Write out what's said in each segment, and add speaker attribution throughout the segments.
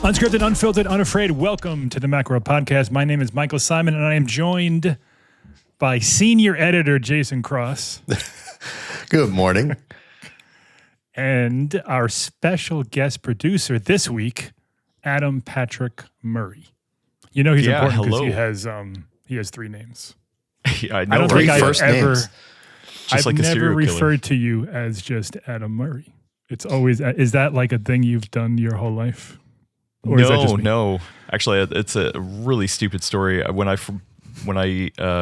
Speaker 1: Unscripted, unfiltered, unafraid. Welcome to the Macworld podcast. My name is Michael Simon, and I am joined by senior editor Jason Cross.
Speaker 2: Good morning.
Speaker 1: And our special guest producer this week, Adam Patrick Murray. You know he's important because he has three names.
Speaker 3: Yeah, I know.
Speaker 1: I don't think I've ever,
Speaker 3: I've
Speaker 1: like
Speaker 3: never
Speaker 1: referred to you as just Adam Murray. It's always, is that like a thing you've done your whole life? Or
Speaker 3: No. Actually, it's a really stupid story. When I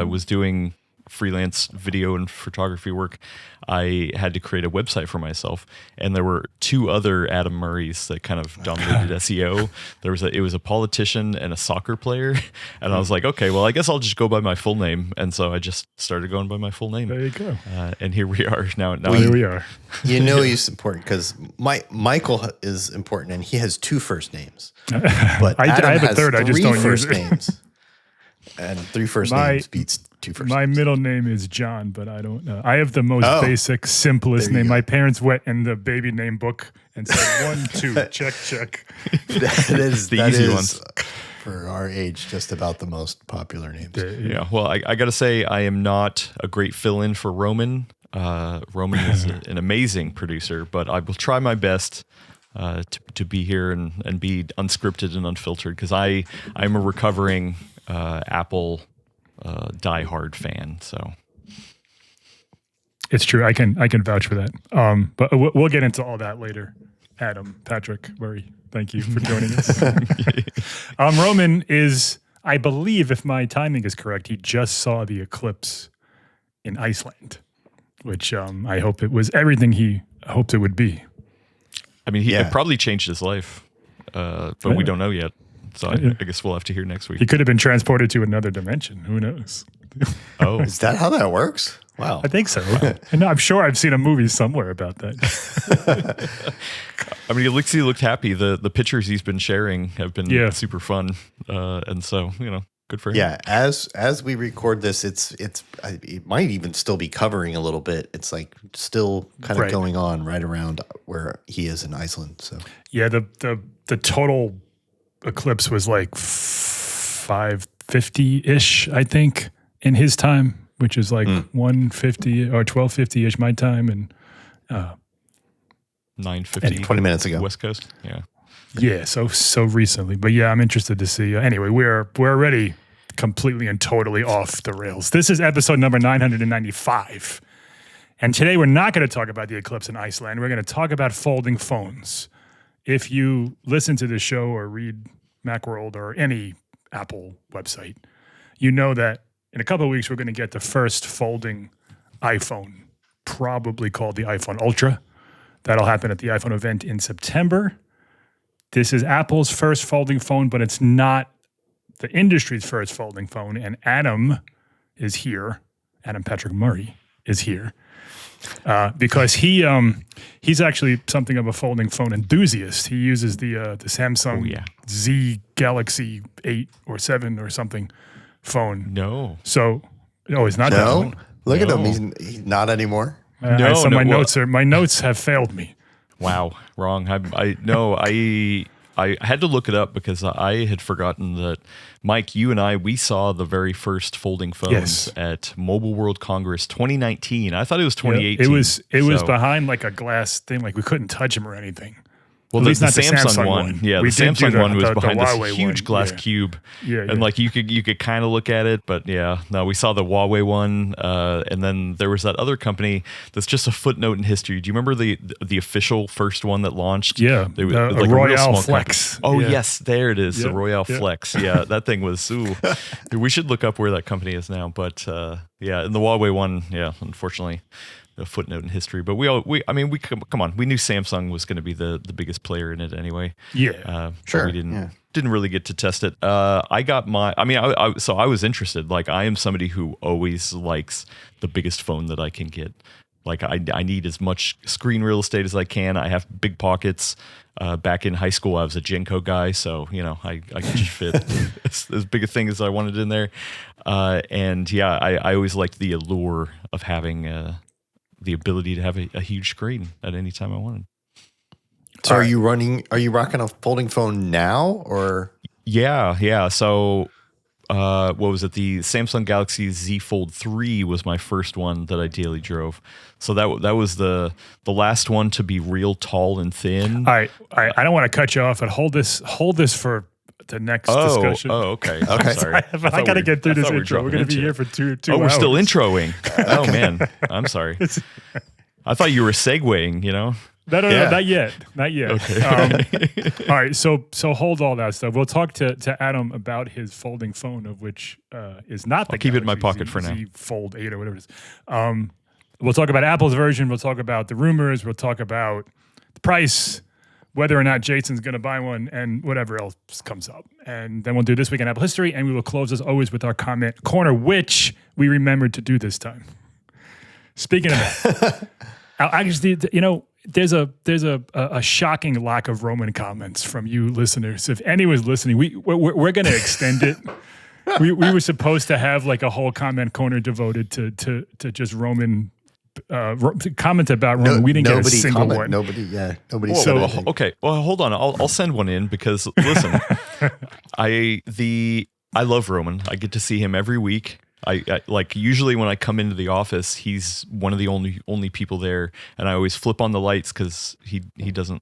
Speaker 3: was doing freelance video and photography work, I had to create a website for myself, and there were two other Adam Murrays that kind of dominated SEO. It was a politician and a soccer player, and I was like, okay, well, I guess I'll just go by my full name, and so I just started going by my full name.
Speaker 1: There you go.
Speaker 3: And here we are now.
Speaker 1: Here we are.
Speaker 2: You know he's important because Michael is important, and he has two first names. But
Speaker 1: I
Speaker 2: Adam
Speaker 1: have a
Speaker 2: has
Speaker 1: third. I just don't use it.
Speaker 2: names. And three first names beats two first
Speaker 1: My
Speaker 2: names.
Speaker 1: middle name is John, but I don't know. I have the most basic, simplest name. My parents went in the baby name book and said 1, 2, check.
Speaker 2: That is
Speaker 3: the easy ones.
Speaker 2: For our age, just about the most popular names.
Speaker 3: Yeah. Well, I got to say, I am not a great fill-in for Roman. Roman is an amazing producer, but I will try my best to be here and be unscripted and unfiltered, because I'm a recovering Apple diehard fan. So
Speaker 1: it's true. I can vouch for that. But we'll get into all that later. Adam Patrick Murray, thank you for joining us. Roman is, I believe, if my timing is correct, he just saw the eclipse in Iceland, which I hope it was everything he hoped it would be.
Speaker 3: I mean, it probably changed his life, but we don't know yet. So I guess we'll have to hear next week.
Speaker 1: He could have been transported to another dimension. Who knows?
Speaker 3: Oh,
Speaker 2: Is that how that works? Wow.
Speaker 1: I think so. And I'm sure I've seen a movie somewhere about that.
Speaker 3: I mean, he looked happy. The pictures he's been sharing have been super fun, and so good for him.
Speaker 2: Yeah, as we record this, it might even still be covering a little bit. It's like still kind of going on right around where he is in Iceland. So
Speaker 1: yeah, the total eclipse was like 550-ish, I think, in his time, which is like 150 or 1250-ish my time, and
Speaker 3: 9:50
Speaker 2: 20 minutes ago,
Speaker 3: West Coast.
Speaker 1: Yeah, so recently. But yeah, I'm interested to see. Anyway, we're already completely and totally off the rails. This is episode number 995. And today we're not going to talk about the eclipse in Iceland. We're going to talk about folding phones. If you listen to this show or read Macworld or any Apple website, you know that in a couple of weeks we're going to get the first folding iPhone, probably called the iPhone Ultra. That'll happen at the iPhone event in September. This is Apple's first folding phone, but it's not the industry's first folding phone. And Adam is here. Adam Patrick Murray is here because he's actually something of a folding phone enthusiast. He uses the Samsung Z Galaxy 8 or 7 or something phone.
Speaker 3: No.
Speaker 1: So, he's not that phone.
Speaker 2: Look at him. He's not anymore.
Speaker 1: My notes have failed me.
Speaker 3: Wow, wrong. I had to look it up because I had forgotten that, Mike, you and we saw the very first folding phones at Mobile World Congress 2019. I thought it was 2018.
Speaker 1: It was behind like a glass thing, like we couldn't touch them or anything.
Speaker 3: Well, the Samsung one. Yeah, the Samsung one was behind this huge glass cube.
Speaker 1: Yeah,
Speaker 3: and like you could kind of look at it, but no, we saw the Huawei one, and then there was that other company that's just a footnote in history. Do you remember the official first one that launched?
Speaker 1: Yeah,
Speaker 3: like
Speaker 1: a Royale Flex.
Speaker 3: Oh yes, there it is, the Royale Flex. Yeah, that thing was. We should look up where that company is now, but and the Huawei one, unfortunately, a footnote in history. But we come on, we knew Samsung was going to be the biggest player in it anyway.
Speaker 2: Sure.
Speaker 3: We didn't really get to test it. I was interested. Like, I am somebody who always likes the biggest phone that I can get. Like, I need as much screen real estate as I can. I have big pockets. Back in high school, I was a Genco guy, so I could just fit as big a thing as I wanted in there. I always liked the allure of having the ability to have a huge screen at any time I wanted.
Speaker 2: So are you rocking a folding phone now or?
Speaker 3: Yeah. So, what was it? The Samsung Galaxy Z Fold 3 was my first one that I daily drove. So that was the last one to be real tall and thin.
Speaker 1: All right. I don't want to cut you off, but hold this for the next discussion.
Speaker 3: Oh, okay. I'm sorry.
Speaker 1: I got to get through this intro. We're going to be here for two hours.
Speaker 3: We're still introing. Oh, man. I'm sorry. I thought you were segueing,
Speaker 1: No, not yet.
Speaker 3: Okay.
Speaker 1: All right, so hold all that stuff. We'll talk to Adam about his folding phone, of which is not the
Speaker 3: I'll keep it in my
Speaker 1: Galaxy
Speaker 3: pocket for now.
Speaker 1: Z Fold 8 or whatever it is. We'll talk about Apple's version. We'll talk about the rumors. We'll talk about the price, whether or not Jason's going to buy one, and whatever else comes up. And then we'll do This Week in Apple History, and we will close, as always, with our comment corner, which we remembered to do this time. Speaking of that, I just, there's a shocking lack of Roman comments from you listeners. If anyone's listening, we're going to extend it. We were supposed to have like a whole comment corner devoted to just Roman comment about Roman. We didn't get a single one.
Speaker 2: Nobody
Speaker 3: Whoa,
Speaker 2: said
Speaker 3: well,
Speaker 2: anything.
Speaker 3: okay. Well, hold on. I'll send one in because listen, I love Roman. I get to see him every week. I like usually when I come into the office, he's one of the only people there, and I always flip on the lights because he didn't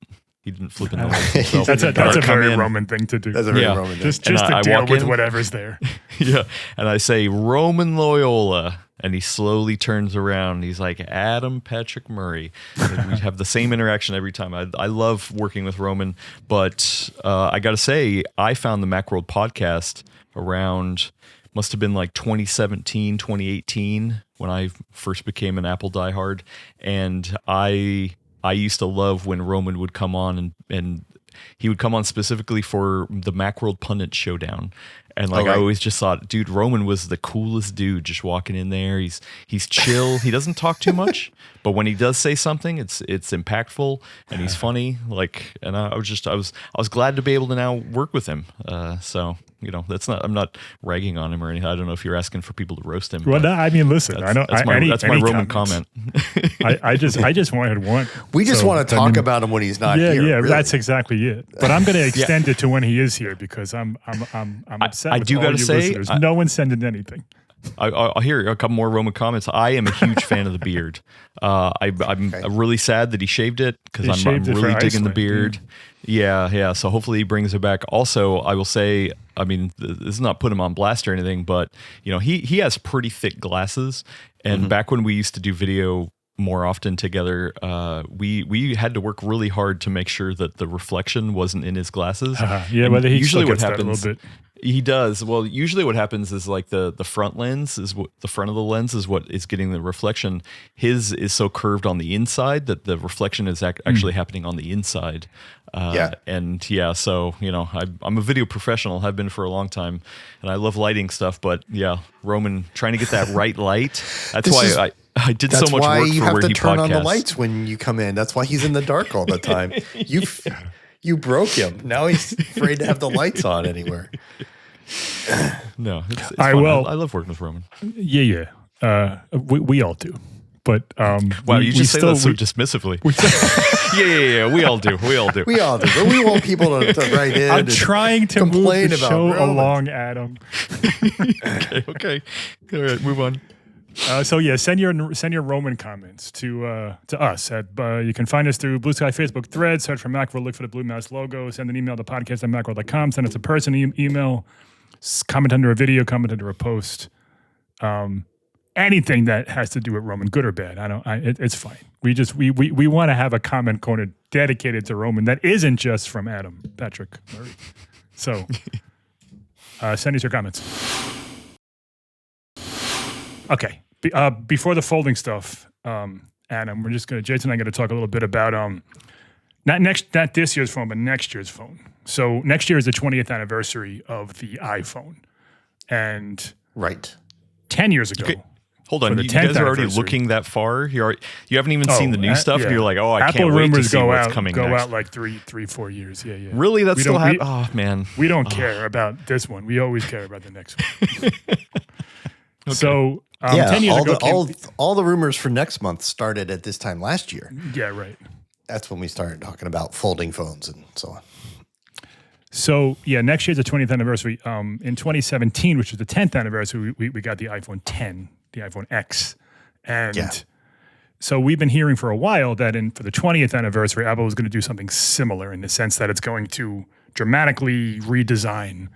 Speaker 3: flip in the lights himself.
Speaker 1: That's a very Roman thing to do.
Speaker 2: That's a very Roman thing.
Speaker 1: Just to deal with whatever's there.
Speaker 3: Yeah, and I say Roman Loyola, and he slowly turns around. And he's like Adam Patrick Murray. And we have the same interaction every time. I love working with Roman, but I got to say, I found the Macworld podcast around. Must have been like 2017, 2018 when I first became an Apple diehard. And I used to love when Roman would come on and he would come on specifically for the Macworld Pundit Showdown. And like I always just thought, dude, Roman was the coolest dude just walking in there. He's chill. He doesn't talk too much, but when he does say something, it's impactful and he's funny. Like, and I was glad to be able to now work with him. So I'm not ragging on him or anything. I don't know if you're asking for people to roast him.
Speaker 1: Well, no, I mean, listen, I know
Speaker 3: that's my Roman comment.
Speaker 1: I just wanted one.
Speaker 2: We just want to talk about him when he's not here.
Speaker 1: Yeah,
Speaker 2: really.
Speaker 1: That's exactly it. But I'm going to extend it to when he is here because I'm upset.
Speaker 3: I
Speaker 1: with
Speaker 3: do
Speaker 1: all
Speaker 3: gotta
Speaker 1: you
Speaker 3: say,
Speaker 1: listeners. No one's sending anything.
Speaker 3: I'll hear a couple more Roman comments. I am a huge fan of the beard. I'm really sad that he shaved it because I'm really digging the beard. Yeah. So hopefully he brings it back. Also, I will say, I mean, this is not put him on blast or anything, but he has pretty thick glasses. And back when we used to do video more often together, we had to work really hard to make sure that the reflection wasn't in his glasses.
Speaker 1: Whether he
Speaker 3: usually
Speaker 1: what
Speaker 3: happens.
Speaker 1: A little bit.
Speaker 3: He does. Well, usually what happens is like the front lens is what the front of the lens is what is getting the reflection. His is so curved on the inside that the reflection is actually happening on the inside. So I'm a video professional, have been for a long time, and I love lighting stuff. But yeah, Roman trying to get that right light. That's why I did so much work for where he podcasts. That's why you have to turn on
Speaker 2: the lights when you come in. That's why he's in the dark all the time. You broke him. Now he's afraid to have the lights on anywhere.
Speaker 3: No, it's fun. I love working with Roman.
Speaker 1: Yeah. We all do. But
Speaker 3: wow, you just say that so dismissively. Yeah. We all do.
Speaker 2: But we want people to write in.
Speaker 1: I'm trying to
Speaker 2: complain
Speaker 1: move the
Speaker 2: about
Speaker 1: show
Speaker 2: Roman.
Speaker 1: along, Adam.
Speaker 3: Okay. All right, move on.
Speaker 1: Send your Roman comments to us at you can find us through Blue Sky Facebook thread. Search for Macworld, look for the blue mouse logo. Send an email to podcast@macworld.com. Send us a personal email. Comment under a video. Comment under a post. Anything that has to do with Roman, good or bad. It's fine. We want to have a comment corner dedicated to Roman that isn't just from Adam Patrick Murray. So send us your comments. Okay. Before the folding stuff, Adam, Jason and I going to talk a little bit about not this year's phone, but next year's phone. So next year is the 20th anniversary of the iPhone, and 10 years ago.
Speaker 3: Okay. Hold on, you guys are already looking that far. You haven't even seen the new stuff, and you're like, "Oh, I can't wait to see what's coming next."
Speaker 1: Go out like 3-4 years. Yeah.
Speaker 3: Really, that's still happening. Oh man,
Speaker 1: we don't care about this one. We always care about the next one. Okay. So 10 years ago,
Speaker 2: all the rumors for next month started at this time last year.
Speaker 1: Yeah, right.
Speaker 2: that's when we started talking about folding phones and so on.
Speaker 1: So yeah, next year's the 20th anniversary. In 2017, which was the 10th anniversary, we got the iPhone 10, the iPhone X, and so we've been hearing for a while that for the 20th anniversary, Apple was going to do something similar in the sense that it's going to dramatically redesign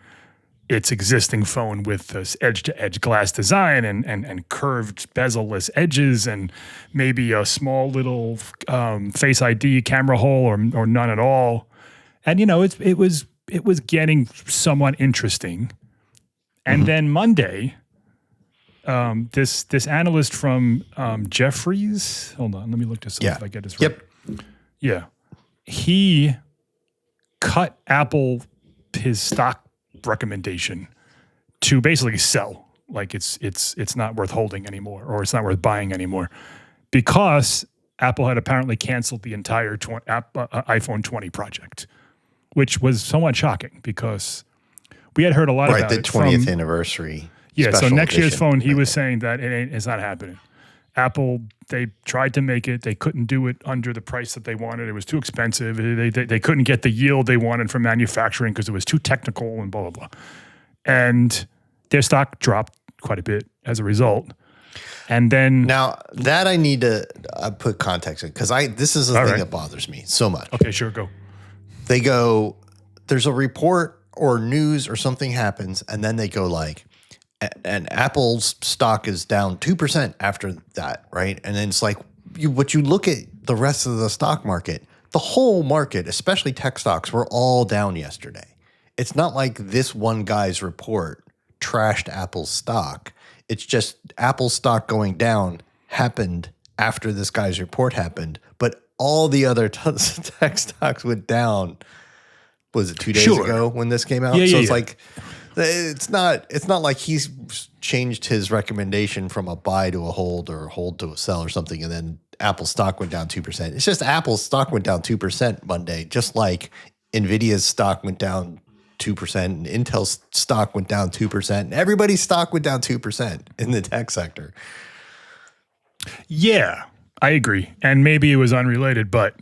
Speaker 1: its existing phone with this edge-to-edge glass design and curved bezel-less edges and maybe a small little Face ID camera hole or none at all. And it was getting somewhat interesting. And then Monday, this analyst from Jefferies, hold on, let me look this up if I get this right. Yeah. He cut Apple his stock recommendation to basically sell. Like it's not worth holding anymore, or it's not worth buying anymore, because Apple had apparently canceled the entire iPhone 20 project, which was somewhat shocking because we had heard a lot about
Speaker 2: the
Speaker 1: it.
Speaker 2: 20th anniversary.
Speaker 1: Yeah, so next year's
Speaker 2: edition.
Speaker 1: phone, he was saying that it's not happening. Apple, they tried to make it. They couldn't do it under the price that they wanted. It was too expensive. They couldn't get the yield they wanted from manufacturing because it was too technical and blah, blah, blah. And their stock dropped quite a bit as a result. And then...
Speaker 2: Now, that I need to put context in, because this is the thing that bothers me so much.
Speaker 1: Okay, sure, go.
Speaker 2: They go, there's a report or news or something happens, and then they go like, and Apple's stock is down 2% after that, right? And then it's like, but you look at the rest of the stock market, the whole market, especially tech stocks, were all down yesterday. It's not like this one guy's report trashed Apple's stock. It's just Apple's stock going down happened after this guy's report happened, but all the other tech stocks went down. Was it 2 days ago when this came out? It's like... It's not like he's changed his recommendation from a buy to a hold or a hold to a sell or something, and then Apple stock went down 2%. It's just Apple's stock went down 2% Monday, just like Nvidia's stock went down 2% and Intel's stock went down 2%. And everybody's stock went down 2% in the tech sector.
Speaker 1: Yeah, I agree. And maybe it was unrelated, but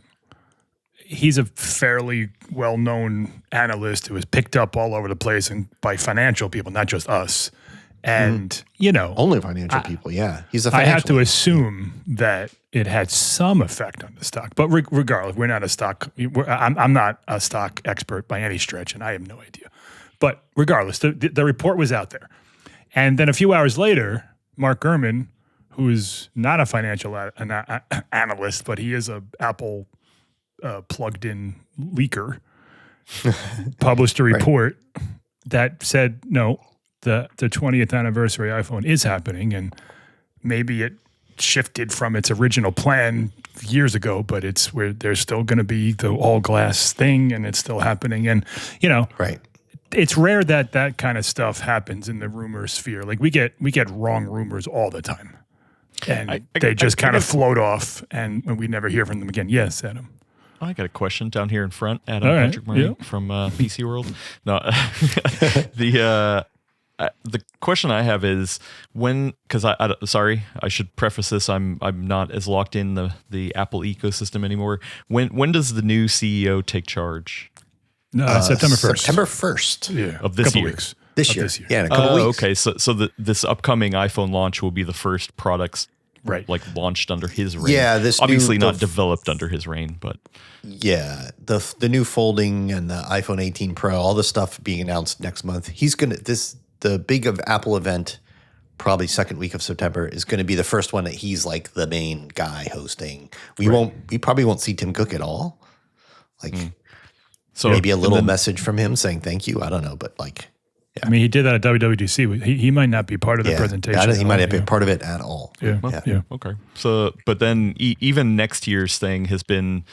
Speaker 1: he's a fairly well-known analyst who was picked up all over the place and by financial people, not just us. And,
Speaker 2: only financial people. Yeah. He's a
Speaker 1: I
Speaker 2: financial
Speaker 1: have to assume that it had some effect on the stock, but regardless, we're not a stock. I'm not a stock expert by any stretch, and I have no idea. But regardless, the report was out there. And then a few hours later, Mark Gurman, who is not a financial analyst, but he is a Apple plugged-in leaker, published a report that said, no, the 20th anniversary iPhone is happening, and maybe it shifted from its original plan years ago, but it's where there's still going to be the all-glass thing, and it's still happening. And, it's rare that kind of stuff happens in the rumor sphere. Like we get wrong rumors all the time, and they just kind of float off, and we never hear from them again. Yes, Adam.
Speaker 3: I got a question down here in front. Adam Patrick Murray from PC World. No, the question I have is because I should preface this. I'm not as locked in the Apple ecosystem anymore. When does the new CEO take charge?
Speaker 1: September 1st.
Speaker 2: September 1st
Speaker 3: of this year.
Speaker 2: Weeks. This year. Yeah, in a couple weeks.
Speaker 3: Okay, so this upcoming iPhone launch will be the first products like launched under his reign.
Speaker 2: Yeah, this
Speaker 3: obviously not developed under his reign, but
Speaker 2: yeah, the new folding and the iPhone 18 Pro, all the stuff being announced next month. He's gonna the big of Apple event, probably second week of September, is going to be the first one that he's like the main guy hosting. We probably won't see Tim Cook at all. So maybe a little message from him saying thank you. I don't know, but yeah.
Speaker 1: I mean, he did that at WWDC. He might not be part of the presentation.
Speaker 2: He might not be a part of it at all.
Speaker 1: Yeah.
Speaker 3: Okay. So, but then even next year's thing has been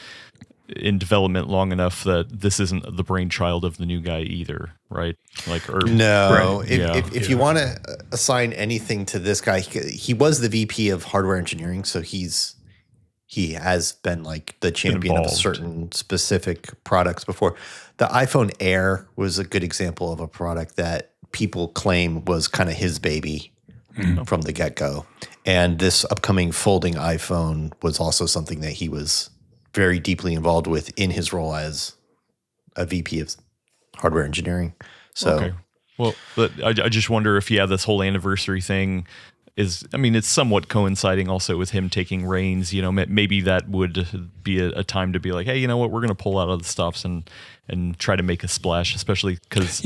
Speaker 3: in development long enough that this isn't the brainchild of the new guy either, right?
Speaker 2: No. If you want to assign anything to this guy, he was the VP of hardware engineering, so he has been like the champion of certain specific products before. The iPhone Air was a good example of a product that people claim was kind of his baby from the get-go. And this upcoming folding iPhone was also something that he was very deeply involved with in his role as a VP of hardware engineering. So,
Speaker 3: Okay. Well, but I just wonder if, this whole anniversary thing is, it's somewhat coinciding also with him taking reins. Maybe that would be a time to be like, hey, you know what, we're going to pull out of the stops and try to make a splash, especially because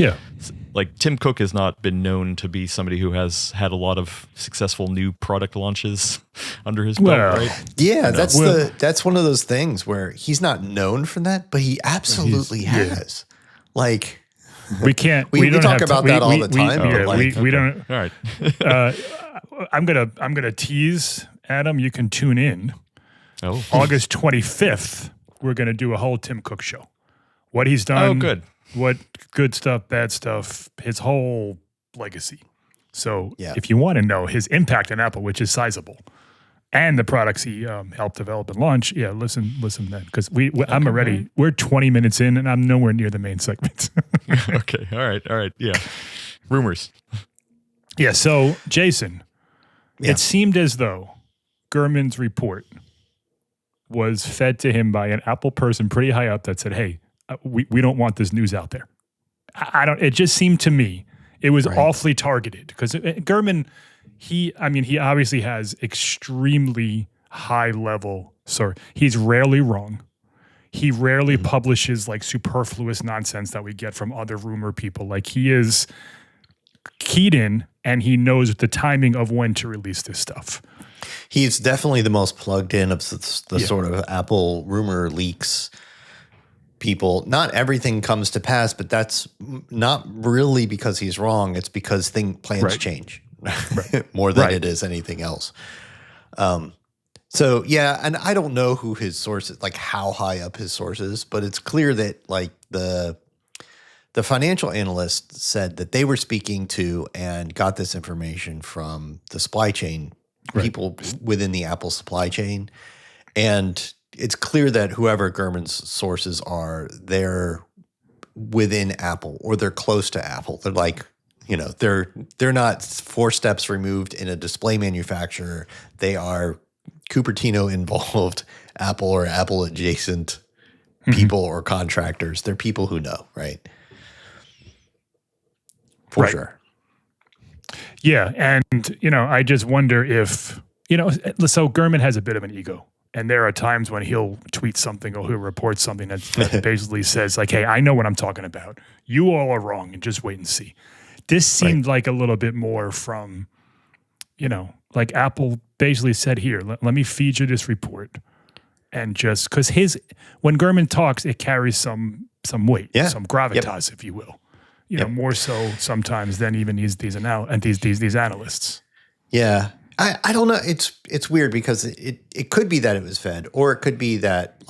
Speaker 3: like Tim Cook has not been known to be somebody who has had a lot of successful new product launches under his belt, right?
Speaker 2: Yeah, that's one of those things where he's not known for that, but he absolutely has. Like,
Speaker 1: we can't.
Speaker 2: We
Speaker 1: don't
Speaker 2: talk
Speaker 1: have
Speaker 2: about that all the time.
Speaker 1: Yeah,
Speaker 2: but
Speaker 1: we don't.
Speaker 3: All right.
Speaker 1: I'm gonna tease, Adam. You can tune in.
Speaker 3: Oh,
Speaker 1: August 25th. We're gonna do a whole Tim Cook show. What he's done.
Speaker 3: Oh, good.
Speaker 1: What good stuff, bad stuff, his whole legacy. So if you want to know his impact on Apple, which is sizable, and the products he helped develop and launch, listen then, because I'm already, we're 20 minutes in and I'm nowhere near the main segment.
Speaker 3: Okay. All right. Yeah. Rumors.
Speaker 1: Yeah. So Jason, it seemed as though Gurman's report was fed to him by an Apple person pretty high up that said, hey, we don't want this news out there. It just seemed to me, it was awfully targeted because Gurman, he obviously has extremely high level. Sorry, he's rarely wrong. He rarely publishes like superfluous nonsense that we get from other rumor people. Like he is keyed in and he knows the timing of when to release this stuff.
Speaker 2: He's definitely the most plugged in of the sort of Apple rumor leaks people. Not everything comes to pass, but that's not really because he's wrong. It's because plans change more than it is anything else. So yeah, and I don't know who his sources, like how high up his sources, but it's clear that like the financial analyst said that they were speaking to and got this information from the supply chain people within the Apple supply chain. And it's clear that whoever Gurman's sources are, they're within Apple or they're close to Apple. They're like, they're not 4 steps removed in a display manufacturer. They are Cupertino involved Apple or Apple adjacent people or contractors. They're people who know, right? For sure.
Speaker 1: Yeah. And, I just wonder if, so Gurman has a bit of an ego. And there are times when he'll tweet something or he'll report something that basically says like, hey, I know what I'm talking about. You all are wrong and just wait and see. This seemed like a little bit more from, like Apple basically said, here, let me feed you this report. And just because when Gurman talks, it carries some weight, some gravitas, if you will. More so sometimes than even these analysts.
Speaker 2: Yeah. I don't know. It's weird because it could be that it was fed, or it could be that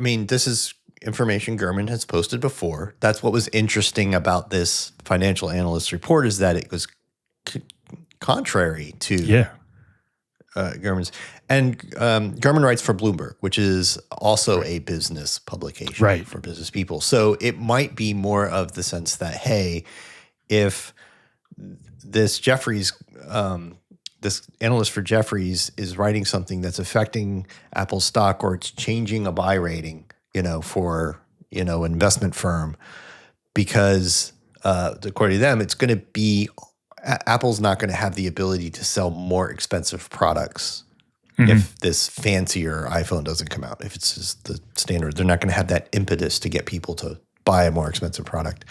Speaker 2: this is information Gurman has posted before. That's what was interesting about this financial analyst report is that it was contrary to Gurman's. And Gurman writes for Bloomberg, which is also a business publication for business people. So it might be more of the sense that, hey, if this Jeffries this analyst for Jeffries is writing something that's affecting Apple stock or it's changing a buy rating, for, investment firm, because according to them, it's going to be, Apple's not going to have the ability to sell more expensive products if this fancier iPhone doesn't come out. If it's just the standard, they're not going to have that impetus to get people to buy a more expensive product.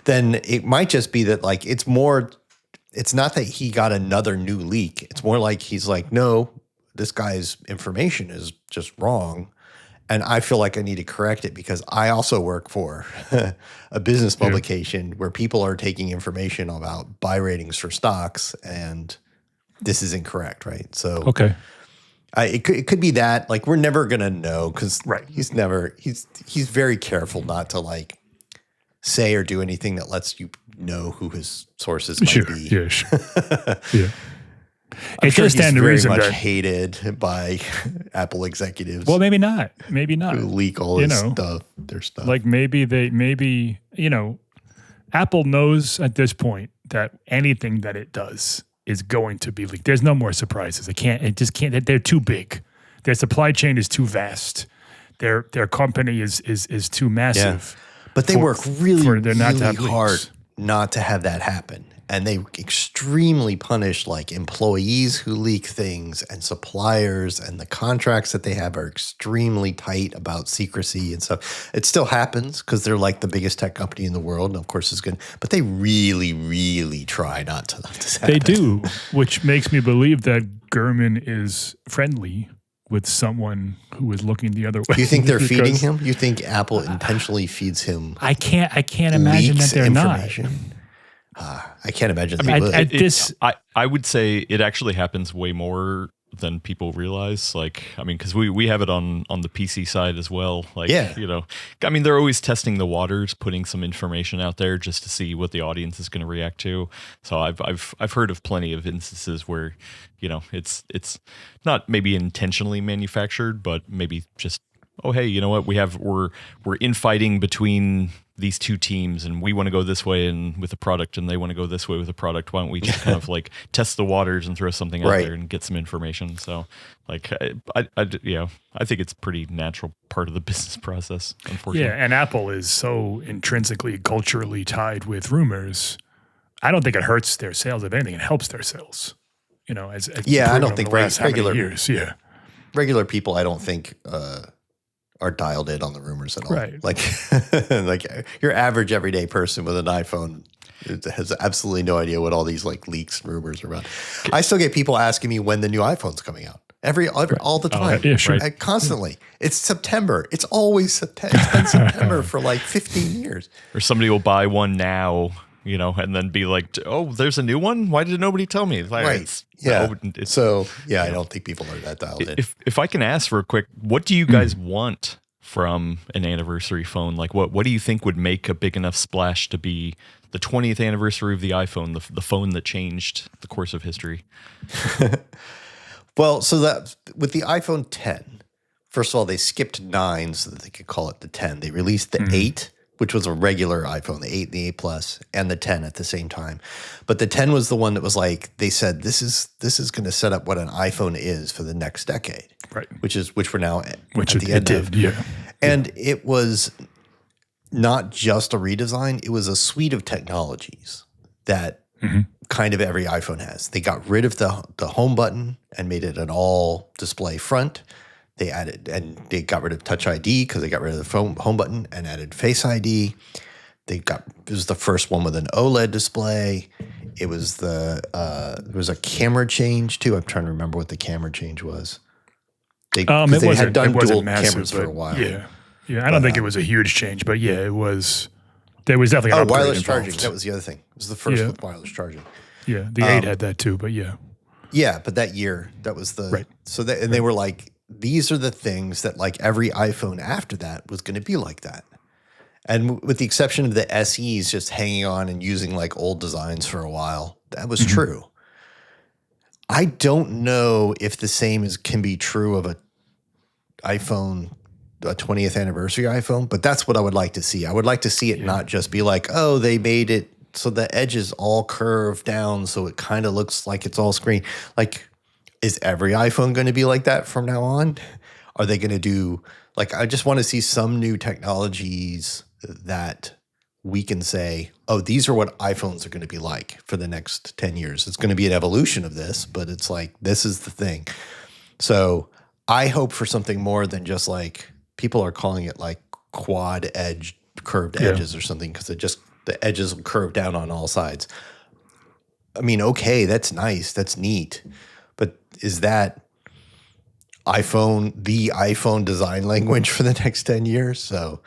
Speaker 2: Then it might just be that like, it's not that he got another new leak. It's more like he's like, no, this guy's information is just wrong. And I feel like I need to correct it because I also work for a business publication where people are taking information about buy ratings for stocks and this is incorrect, right? So it could be that like we're never going to know because he's very careful not to like say or do anything that lets you know who his sources might be.
Speaker 1: Yeah, sure. Yeah.
Speaker 2: I'm sure he's very much hated by Apple executives.
Speaker 1: Well, maybe not. Maybe not.
Speaker 2: Who leak all his stuff, their stuff.
Speaker 1: Like maybe Apple knows at this point that anything that it does is going to be leaked. There's no more surprises. It just can't. They're too big. Their supply chain is too vast. their company is too massive.
Speaker 2: But they work really,
Speaker 1: for there not to
Speaker 2: really
Speaker 1: have
Speaker 2: hard
Speaker 1: leaks.
Speaker 2: not to have that happen. And they extremely punish like employees who leak things, and suppliers, and the contracts that they have are extremely tight about secrecy and stuff. It still happens because they're like the biggest tech company in the world, and of course it's good. But they really, really try not to let this happen.
Speaker 1: They do, which makes me believe that Gurman is friendly with someone who is looking the other way.
Speaker 2: You think they're feeding
Speaker 1: Because
Speaker 2: him? You think Apple intentionally feeds him
Speaker 1: I can't imagine that they're
Speaker 2: information? I can't imagine they would.
Speaker 3: I would say it actually happens way more than people realize. Like, I mean, because we have it on the PC side as well. Like,
Speaker 2: Yeah.
Speaker 3: you know, I mean, they're always testing the waters, putting some information out there just to see what the audience is going to react to. So I've heard of plenty of instances where, you know, it's not maybe intentionally manufactured, but maybe just, oh, hey, you know what, we're infighting between these two teams, and we want to go this way and with a product, and they want to go this way with a product. Why don't we just kind of like test the waters and throw something out
Speaker 2: Right.
Speaker 3: there and get some information? So, like, I think it's pretty natural part of the business process. Unfortunately,
Speaker 1: Yeah, and Apple is so intrinsically culturally tied with rumors. I don't think it hurts their sales. If anything, it helps their sales. You know, as
Speaker 2: Yeah, I
Speaker 1: proven
Speaker 2: don't
Speaker 1: over
Speaker 2: think
Speaker 1: the last how many
Speaker 2: regular-
Speaker 1: years. Yeah,
Speaker 2: Regular people, I don't think, are dialed in on the rumors at all.
Speaker 1: Right.
Speaker 2: Like, like your average everyday person with an iPhone has absolutely no idea what all these like leaks and rumors are about. I still get people asking me when the new iPhone's coming out. All the time.
Speaker 1: yeah, sure.
Speaker 2: Constantly. It's September. It's always September. It's been September for like 15 years.
Speaker 3: or somebody will buy one now, you know, and then be like, oh, there's a new one. Why did nobody tell me? Like,
Speaker 2: Right.
Speaker 3: it's-
Speaker 2: So, I don't think people are that dialed in.
Speaker 3: If I can ask real quick, what do you guys want from an anniversary phone? Like, what do you think would make a big enough splash to be the 20th anniversary of the iPhone, the phone that changed the course of history?
Speaker 2: Well, so that with the iPhone 10, first of all, they skipped 9 so that they could call it the 10. They released the 8, which was a regular iPhone, the 8, the 8 Plus, and the 10 at the same time. But the 10 was the one that was like, they said, this is going to set up what an iPhone is for the next decade.
Speaker 1: right.
Speaker 2: Which we're now at
Speaker 1: Which
Speaker 2: the end of.
Speaker 1: did. Yeah,
Speaker 2: And it was not just a redesign, it was a suite of technologies that kind of every iPhone has. They got rid of the home button and made it an all display front. They got rid of Touch ID because they got rid of the home button and added Face ID. It was the first one with an OLED display. It was there was a camera change too. I'm trying to remember what the camera change was. They had done dual cameras for a while.
Speaker 1: Yeah. I don't think it was a huge change, but yeah, it was. There was definitely an upgrade
Speaker 2: wireless
Speaker 1: involved.
Speaker 2: charging. That was the other thing. It was the first with wireless charging.
Speaker 1: Yeah, the 8 had that too, but yeah.
Speaker 2: Yeah, but that year, that was the
Speaker 1: Right.
Speaker 2: So that, and they were like, these are the things that like every iPhone after that was going to be like that. And with the exception of the SEs just hanging on and using like old designs for a while, that was true. I don't know if the same can be true of a 20th anniversary iPhone, but that's what I would like to see. I would like to see it not just be like, oh, they made it so the edges all curve down so it kind of looks like it's all screen. Like, is every iPhone going to be like that from now on? Are they going to do, like, I just want to see some new technologies that we can say, oh, these are what iPhones are going to be like for the next 10 years. It's going to be an evolution of this, but it's like, this is the thing. So I hope for something more than just like, people are calling it like quad edge, curved edges or something because the edges will curve down on all sides. I mean, okay, that's nice, that's neat, but is that the iPhone design language for the next 10 years? So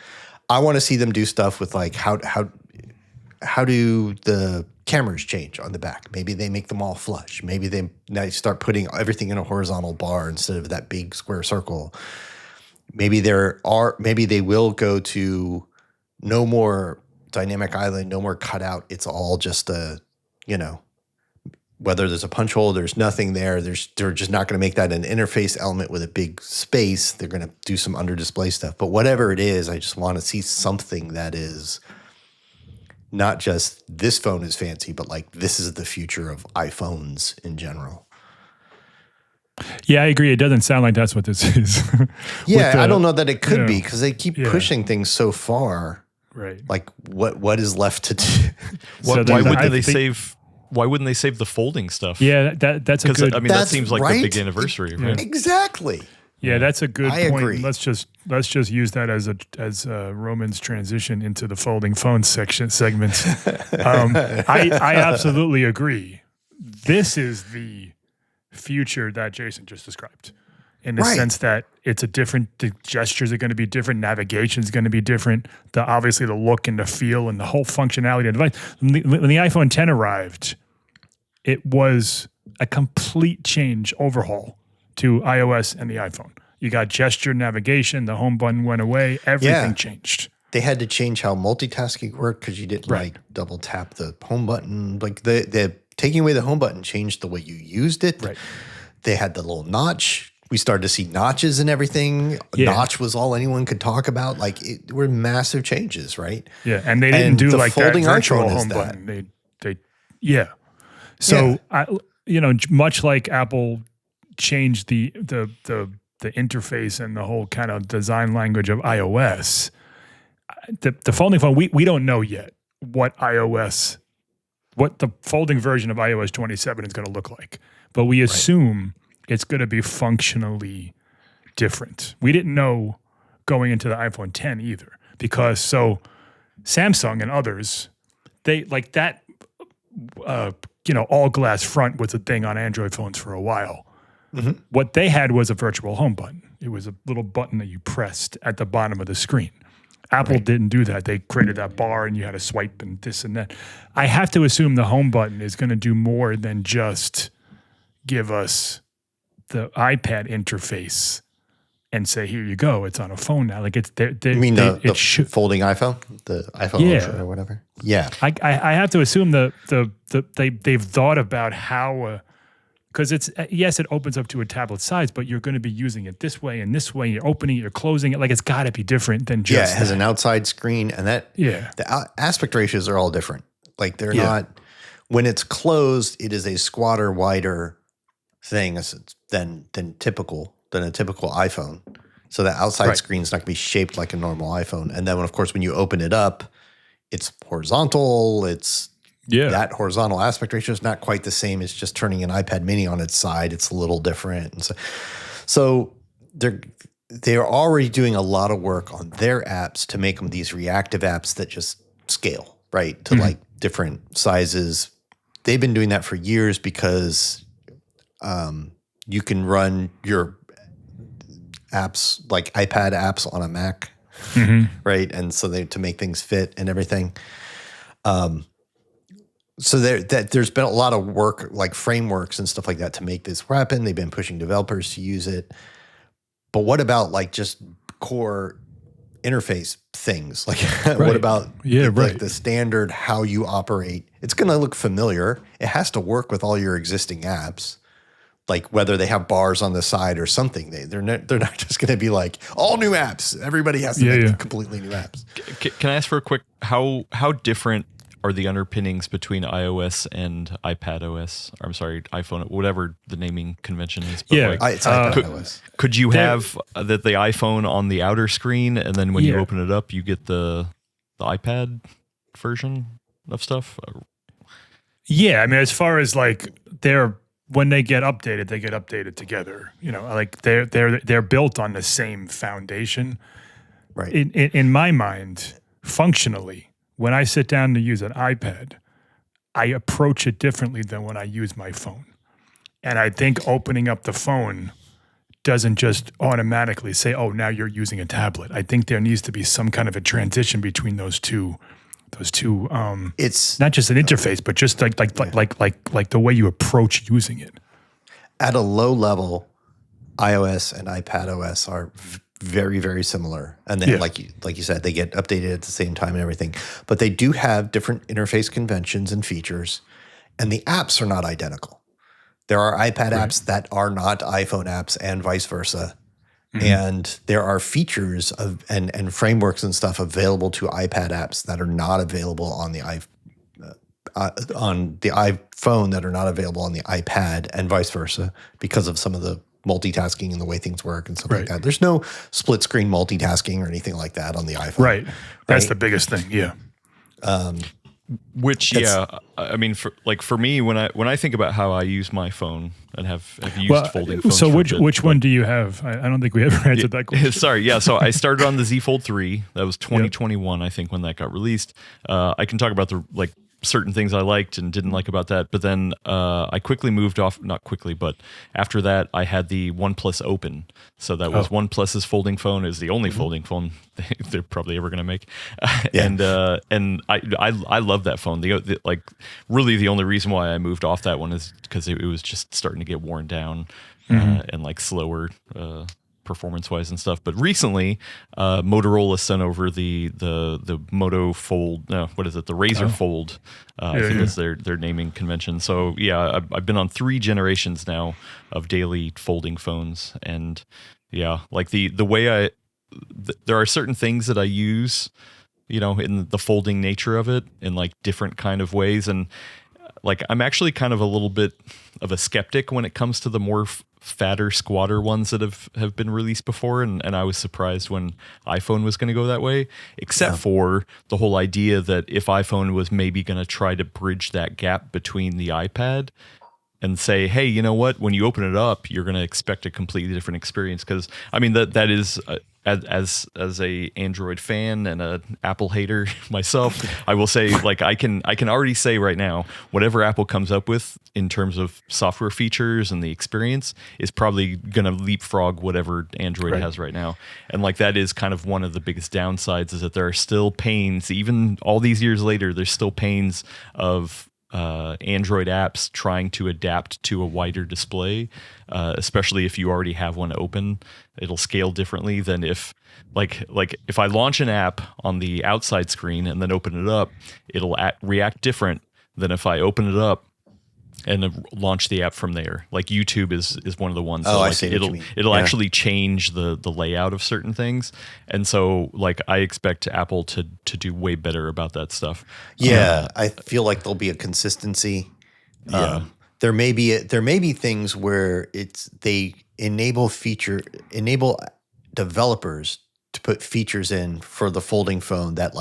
Speaker 2: I want to see them do stuff with like how do the cameras change on the back? Maybe they make them all flush. Maybe they start putting everything in a horizontal bar instead of that big square circle. Maybe they will go to no more dynamic island, no more cutout. It's all just whether there's a punch hole, there's nothing there. They're just not going to make that an interface element with a big space. They're going to do some under display stuff. But whatever it is, I just want to see something that is not just this phone is fancy, but like this is the future of iPhones in general.
Speaker 1: Yeah, I agree. It doesn't sound like that's what this is.
Speaker 2: Yeah,
Speaker 1: the-
Speaker 2: I don't know that it could
Speaker 1: yeah.
Speaker 2: be because they keep pushing things so far.
Speaker 1: Right.
Speaker 2: Like what is left to do?
Speaker 1: So
Speaker 3: Why
Speaker 1: I
Speaker 3: wouldn't they
Speaker 1: think-
Speaker 3: save? Why wouldn't they save the folding stuff?
Speaker 1: Yeah, that's a
Speaker 3: Because
Speaker 1: good.
Speaker 3: I mean, that
Speaker 2: That's
Speaker 3: seems like
Speaker 2: right.
Speaker 3: the big anniversary, right?
Speaker 2: Exactly.
Speaker 1: Yeah, that's a good
Speaker 2: I
Speaker 1: point.
Speaker 2: agree.
Speaker 1: Let's just use that as Roman's transition into the folding phone segment. I absolutely agree. This is the future that Jason just described, in the
Speaker 2: Right.
Speaker 1: sense that it's a different. The gestures are going to be different. Navigation is going to be different. Obviously the look and the feel and the whole functionality of the device. When the iPhone 10 arrived, it was a complete change overhaul to iOS and the iPhone. You got gesture navigation, the home button went away, everything
Speaker 2: Yeah.
Speaker 1: changed.
Speaker 2: They had to change how multitasking worked because you didn't
Speaker 1: Right.
Speaker 2: like double tap the home button. Like the taking away the home button changed the way you used it.
Speaker 1: Right.
Speaker 2: They had the little notch. We started to see notches and everything.
Speaker 1: Yeah.
Speaker 2: Notch was all anyone could talk about. Like it were massive changes, right?
Speaker 1: Yeah, and they didn't
Speaker 2: And
Speaker 1: do
Speaker 2: the
Speaker 1: like that
Speaker 2: folding
Speaker 1: virtual
Speaker 2: iPhone is
Speaker 1: home
Speaker 2: that.
Speaker 1: button. They yeah. So much like Apple changed the interface and the whole kind of design language of iOS, the folding phone, we don't know yet what the folding version of iOS 27 is going to look like, but we assume it's going to be functionally different. We didn't know going into the iPhone 10 either, because Samsung and others, they like that, all glass front was a thing on Android phones for a while.
Speaker 2: Mm-hmm.
Speaker 1: What they had was a virtual home button. It was a little button that you pressed at the bottom of the screen. Apple didn't do that. They created that bar and you had to swipe and this and that. I have to assume the home button is going to do more than just give us the iPad interface and say, here you go, it's on a phone now. Like it's
Speaker 2: You mean the folding iPhone, the iPhone
Speaker 1: Yeah.
Speaker 2: Ultra or whatever? Yeah.
Speaker 1: I have to assume they've thought about how, because it's yes, it opens up to a tablet size, but you're going to be using it this way and this way. You're opening it, you're closing it. Like it's got to be different than just
Speaker 2: Yeah, it has an outside screen, and the aspect ratios are all different. Like they're not, when it's closed, it is a squatter wider thing than a typical iPhone. So the outside screen is not going to be shaped like a normal iPhone. And then of course when you open it up, it's horizontal. That horizontal aspect ratio is not quite the same as just turning an iPad mini on its side. It's a little different. And so they're already doing a lot of work on their apps to make them these reactive apps that just scale, right? To like different sizes. They've been doing that for years because you can run your apps, like iPad apps on a Mac, right? And so to make things fit and everything. So there's been a lot of work, like frameworks and stuff like that, to make this happen. They've been pushing developers to use it. But what about like just core interface things? Like what about like the standard how you operate? It's going to look familiar. It has to work with all your existing apps. Like whether they have bars on the side or something, they're not just going to be like all new apps. Everybody has to make completely new apps.
Speaker 3: Can I ask for a quick how different are the underpinnings between iOS and iPad OS? I'm sorry, iPhone, whatever the naming convention is. But
Speaker 2: It's iPad OS.
Speaker 3: Could you have the iPhone on the outer screen, and then when you open it up, you get the iPad version of stuff?
Speaker 1: Yeah, I mean, as far as like when they get updated together. Like they're built on the same foundation.
Speaker 2: Right.
Speaker 1: In my mind, functionally, when I sit down to use an iPad, I approach it differently than when I use my phone. And I think opening up the phone doesn't just automatically say, "Oh, now you're using a tablet." I think there needs to be some kind of a transition between those two. It's not just an interface, but just like the way you approach using it.
Speaker 2: At a low level, iOS and iPad OS are very, very similar. And then, like you said, they get updated at the same time and everything. But they do have different interface conventions and features, and the apps are not identical. There are iPad apps that are not iPhone apps and vice versa. And there are features and frameworks and stuff available to iPad apps that are not available on the iPhone, that are not available on the iPad, and vice versa, because of some of the multitasking and the way things work and stuff
Speaker 1: Right.
Speaker 2: like that. There's no split screen multitasking or anything like that on the iPhone.
Speaker 1: Right. That's
Speaker 2: Right.
Speaker 1: the biggest thing. Yeah.
Speaker 3: Which, I mean, for me, when I think about how I use my phone and have used folding phones.
Speaker 1: So
Speaker 3: for a bit,
Speaker 1: which one do you have? I don't think we ever answered that question.
Speaker 3: Sorry, yeah. So I started on the Z Fold 3. That was 2021, I think, when that got released. I can talk about the certain things I liked and didn't like about that, but then I quickly moved off. Not quickly, but after that, I had the OnePlus Open. So that was OnePlus's folding phone. It was the only folding phone they're probably ever going to make, and I love that phone. Really, the only reason why I moved off that one is because it was just starting to get worn down and slower. Performance wise and stuff, but recently Motorola sent over the Moto Fold. No, what is it? The Razr Fold. I think that's their naming convention. So yeah, I've been on 3 generations now of daily folding phones, and yeah, the way there are certain things that I use, in the folding nature of it, in different kind of ways, and I'm actually kind of a little bit of a skeptic when it comes to the more fatter, squatter ones that have been released before, and I was surprised when iPhone was going to go that way, except for the whole idea that if iPhone was maybe going to try to bridge that gap between the iPad and say, hey, you know what, when you open it up, you're going to expect a completely different experience, because I mean that is as a Android fan and a Apple hater myself, I will say, I can already say right now, whatever Apple comes up with in terms of software features and the experience is probably going to leapfrog whatever Android has right now. And that is kind of one of the biggest downsides, is that there are still pains, even all these years later, there's still pains of Android apps trying to adapt to a wider display, especially if you already have one open. It'll scale differently than if if I launch an app on the outside screen and then open it up, it'll react different than if I open it up and launch the app from there. YouTube is one of the ones.
Speaker 2: I see what you mean.
Speaker 3: It'll actually change the layout of certain things, and so I expect Apple to do way better about that stuff.
Speaker 2: Yeah, I feel like there'll be a consistency. There may be things where they enable developers to put features in for the folding phone that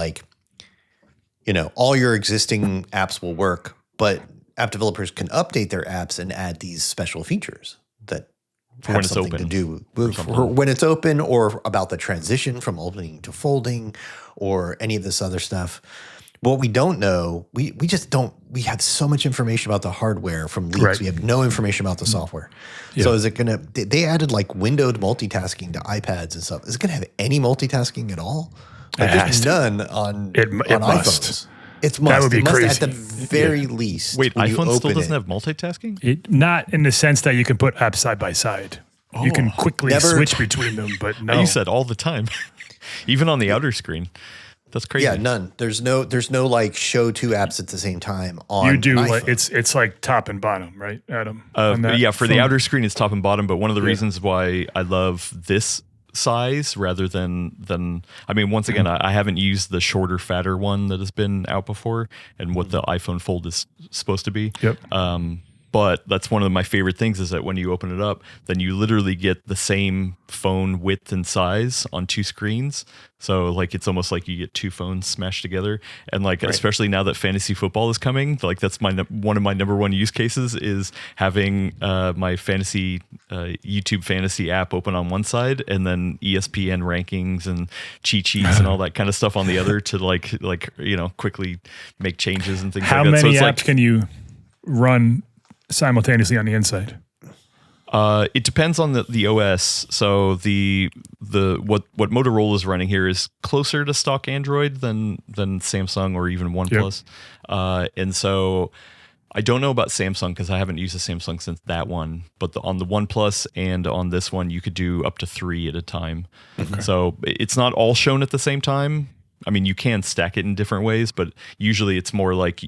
Speaker 2: all your existing apps will work, but app developers can update their apps and add these special features that have
Speaker 3: when it's
Speaker 2: something
Speaker 3: open,
Speaker 2: to do with when it's open, or about the transition from opening to folding, or any of this other stuff. What we don't know, we just don't. We have so much information about the hardware from leaks.
Speaker 1: Right.
Speaker 2: We have no information about the software. So is it gonna? They added windowed multitasking to iPads and stuff. Is it gonna have any multitasking at all? There's none on iPhones.
Speaker 1: Must.
Speaker 2: It's
Speaker 1: That would be crazy.
Speaker 2: At the very least.
Speaker 3: Wait,
Speaker 2: when you
Speaker 3: iPhone still
Speaker 2: open
Speaker 3: doesn't
Speaker 2: it.
Speaker 3: have multitasking?
Speaker 1: Not in the sense that you can put apps side by side. You can quickly switch between them, but no.
Speaker 3: You said all the time, even on the outer screen. That's crazy.
Speaker 2: Yeah, none. There's no show 2 apps at the same time on
Speaker 1: You do
Speaker 2: an iPhone.
Speaker 1: it's like top and bottom, right, Adam?
Speaker 3: Yeah, for the
Speaker 1: phone?
Speaker 3: outer screen, it's top and bottom. But one of the reasons why I love this size rather than I mean, once again, I haven't used the shorter, fatter one that has been out before, and what the iPhone Fold is supposed to be.
Speaker 1: Yep.
Speaker 3: But that's one of my favorite things, is that when you open it up, then you literally get the same phone width and size on 2 screens. So it's almost like you get 2 phones smashed together. And especially now that fantasy football is coming, that's one of my number one use cases, is having my fantasy YouTube fantasy app open on one side, and then ESPN rankings and cheat sheets and all that kind of stuff on the other, to quickly make changes and things
Speaker 1: How
Speaker 3: like that.
Speaker 1: many
Speaker 3: So
Speaker 1: apps
Speaker 3: it's
Speaker 1: can you run simultaneously on the inside?
Speaker 3: It depends on the OS. So what Motorola is running here is closer to stock Android than Samsung or even OnePlus. And so I don't know about Samsung, because I haven't used a Samsung since that one. But on the OnePlus and on this one, you could do up to 3 at a time. Okay. So it's not all shown at the same time. I mean, you can stack it in different ways, but usually it's more like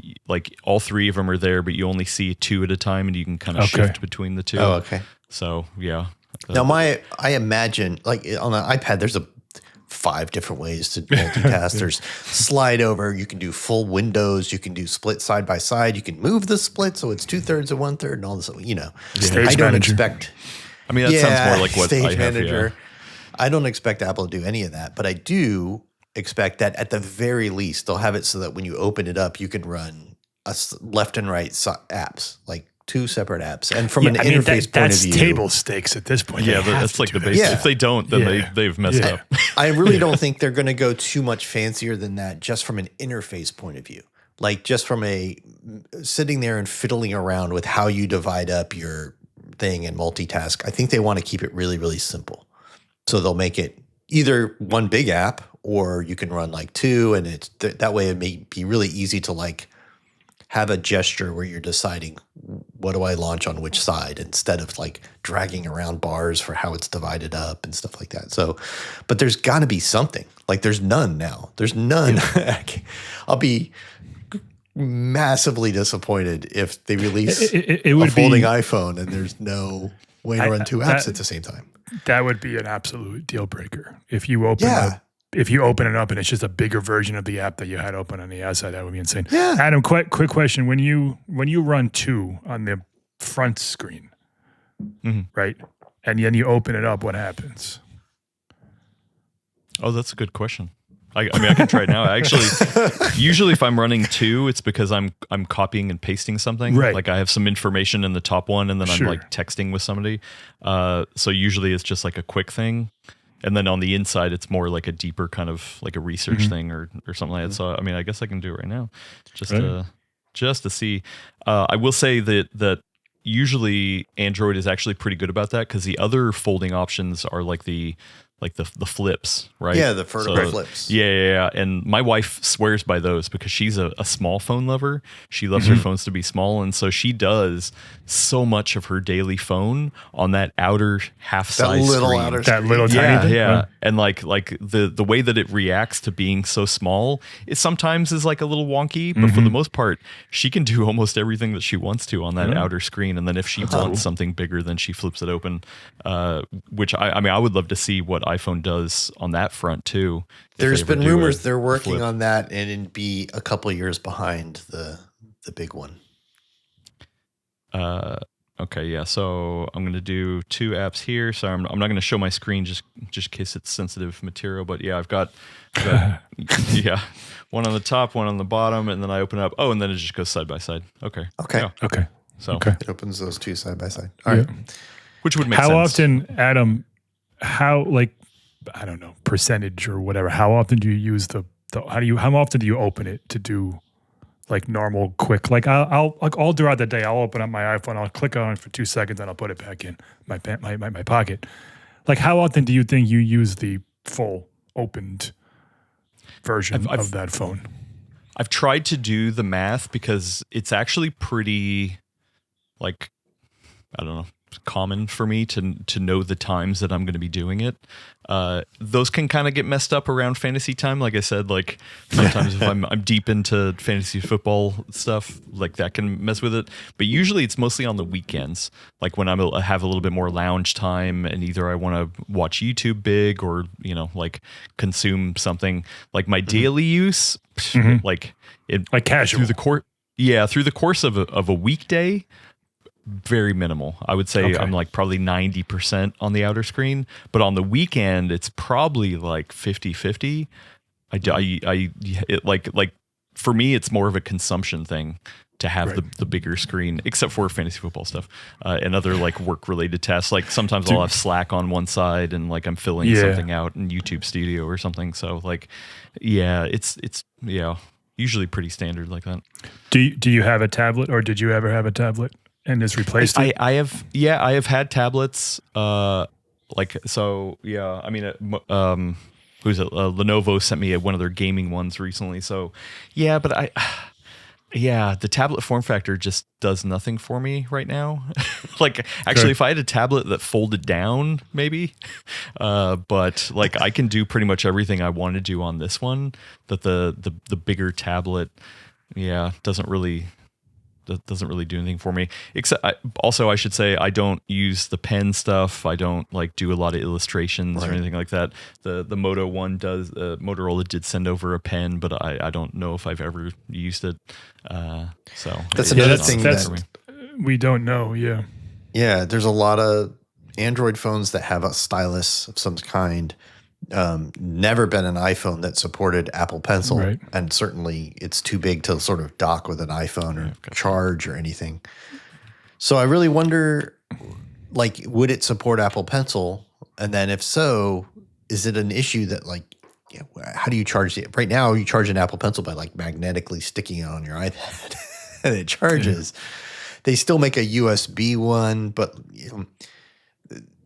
Speaker 3: all 3 of them are there, but you only see 2 at a time, and you can kind of shift between the 2.
Speaker 2: Oh, okay.
Speaker 3: So yeah.
Speaker 2: Now I imagine on an iPad, there's 5 different ways to multitask. There's slide over. You can do full windows. You can do split side by side. You can move the split so it's 2/3 and 1/3 and all this.
Speaker 1: Stage
Speaker 2: I don't
Speaker 1: manager.
Speaker 2: expect.
Speaker 3: I mean, that sounds more like what
Speaker 2: Stage
Speaker 3: I have.
Speaker 2: Manager. I don't expect Apple to do any of that, but I do expect that at the very least they'll have it so that when you open it up, you can run left and right apps, like 2 separate apps. And from an interface point of view,
Speaker 1: that's table stakes at this point.
Speaker 3: Yeah,
Speaker 1: They have
Speaker 3: that's
Speaker 1: to
Speaker 3: like
Speaker 1: do
Speaker 3: the
Speaker 1: that.
Speaker 3: basic.
Speaker 2: Yeah.
Speaker 3: If they don't, then they've messed up.
Speaker 2: I really don't think they're going to go too much fancier than that just from an interface point of view. Like just from a sitting there and fiddling around with how you divide up your thing and multitask. I think they want to keep it really, really simple. So they'll make it either one big app or you can run like 2, and it's that way it may be really easy to like have a gesture where you're deciding what do I launch on which side instead of like dragging around bars for how it's divided up and stuff like that. So, but there's got to be something. Like there's none now. There's none. I'll be massively disappointed if they release
Speaker 1: It would
Speaker 2: a folding
Speaker 1: be,
Speaker 2: iPhone and there's no way to run 2 apps at the same time.
Speaker 1: that would be an absolute deal breaker. If you open it up and it's just a bigger version of the app that you had open on the outside, that would be insane.
Speaker 2: Yeah.
Speaker 1: Adam, quick question. When you run 2 on the front screen, right? And then you open it up, what happens?
Speaker 3: Oh, that's a good question. I mean, I can try it now. Actually, usually if I'm running 2, it's because I'm copying and pasting something.
Speaker 1: Right.
Speaker 3: Like I have some information in the top one, and then
Speaker 1: Sure.
Speaker 3: I'm like texting with somebody. So usually it's just like a quick thing, and then on the inside it's more like a deeper kind of like a research thing or something like that. So I mean, I guess I can do it right now, just to see. I will say that usually Android is actually pretty good about that because the other folding options are like the flips, right?
Speaker 2: Yeah, the vertical flips.
Speaker 3: Yeah. And my wife swears by those because she's a small phone lover. She loves her phones to be small. And so she does so much of her daily phone on that outer half size screen.
Speaker 1: That little tiny thing?
Speaker 3: Yeah. And like the way that it reacts to being so small, it sometimes is like a little wonky, but for the most part, she can do almost everything that she wants to on that outer screen. And then if she wants something bigger, then she flips it open, which I mean, I would love to see what iPhone does on that front too.
Speaker 2: There's been rumors they're working on that, and it'd be a couple of years behind the big one.
Speaker 3: Okay, yeah. So I'm gonna do 2 apps here. So I'm not gonna show my screen just in case it's sensitive material. But yeah, I've got yeah, one on the top, one on the bottom, and then I open up. Oh, and then it just goes side by side. Okay.
Speaker 2: Okay.
Speaker 3: Yeah.
Speaker 1: Okay.
Speaker 3: So
Speaker 2: It opens those 2 side by side. All right.
Speaker 3: which would make sense.
Speaker 1: How often, Adam, I don't know, percentage or whatever, how often do you use how often do you open it to do like normal quick? Like I'll like all throughout the day, I'll open up my iPhone, I'll click on it for 2 seconds, and I'll put it back in my pocket. Like how often do you think you use the full opened version of that phone?
Speaker 3: I've tried to do the math because it's actually pretty, like, I don't know, common for me to know the times that I'm going to be doing it. Those can kind of get messed up around fantasy time. Like I said, like sometimes if I'm deep into fantasy football stuff, like that can mess with it. But usually it's mostly on the weekends, like when I have a little bit more lounge time and either I want to watch YouTube big or, like consume something. Like my daily use, like
Speaker 1: casual
Speaker 3: through the course of a weekday, very minimal. I would say I'm like probably 90% on the outer screen, but on the weekend it's probably like 50-50. Like for me, it's more of a consumption thing to have the bigger screen, except for fantasy football stuff and other like work related tasks. Like sometimes I'll have Slack on one side and like I'm filling something out in YouTube Studio or something. So like, it's usually pretty standard like that.
Speaker 1: Do you have a tablet, or did you ever have a tablet and just replaced it?
Speaker 3: I have had tablets. I mean, who's it? Lenovo sent me one of their gaming ones recently. So yeah, but the tablet form factor just does nothing for me right now. Like actually, if I had a tablet that folded down, maybe, but like I can do pretty much everything I want to do on this one. That the bigger tablet, doesn't really do anything for me. Except I should say I don't use the pen stuff. I don't like do a lot of illustrations or anything like that. The Moto one does. Motorola did send over a pen, but I don't know if I've ever used it. So
Speaker 2: that's another thing that
Speaker 1: we don't know. Yeah.
Speaker 2: Yeah, there's a lot of Android phones that have a stylus of some kind. Never been an iPhone that supported Apple Pencil,
Speaker 1: Right.
Speaker 2: and certainly it's too big to sort of dock with an iPhone or charge or anything. So I really wonder, like, would it support Apple Pencil? And then if so, is it an issue that, like, how do you charge it? Right now, you charge an Apple Pencil by like magnetically sticking it on your iPad and it charges. They still make a USB one, but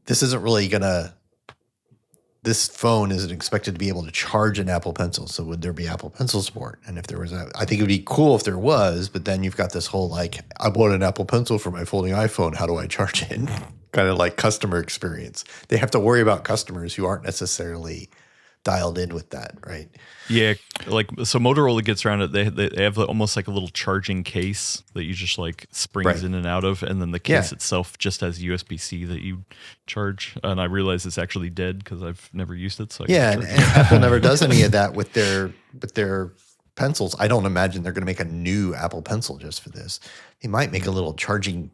Speaker 2: this isn't really this phone isn't expected to be able to charge an Apple Pencil. So would there be Apple Pencil support? And if there was, I think it would be cool if there was, but then you've got this whole, like, I bought an Apple Pencil for my folding iPhone. How do I charge it? Kind of like customer experience. They have to worry about customers who aren't necessarily dialed in with that, right?
Speaker 3: Yeah, like, so Motorola gets around it. They have almost like a little charging case that you just like springs in and out of, and then the case itself just has USB-C that you charge. And I realize it's actually dead because I've never used it. So
Speaker 2: and Apple never does any of that with their pencils. I don't imagine they're going to make a new Apple Pencil just for this. They might make a little charging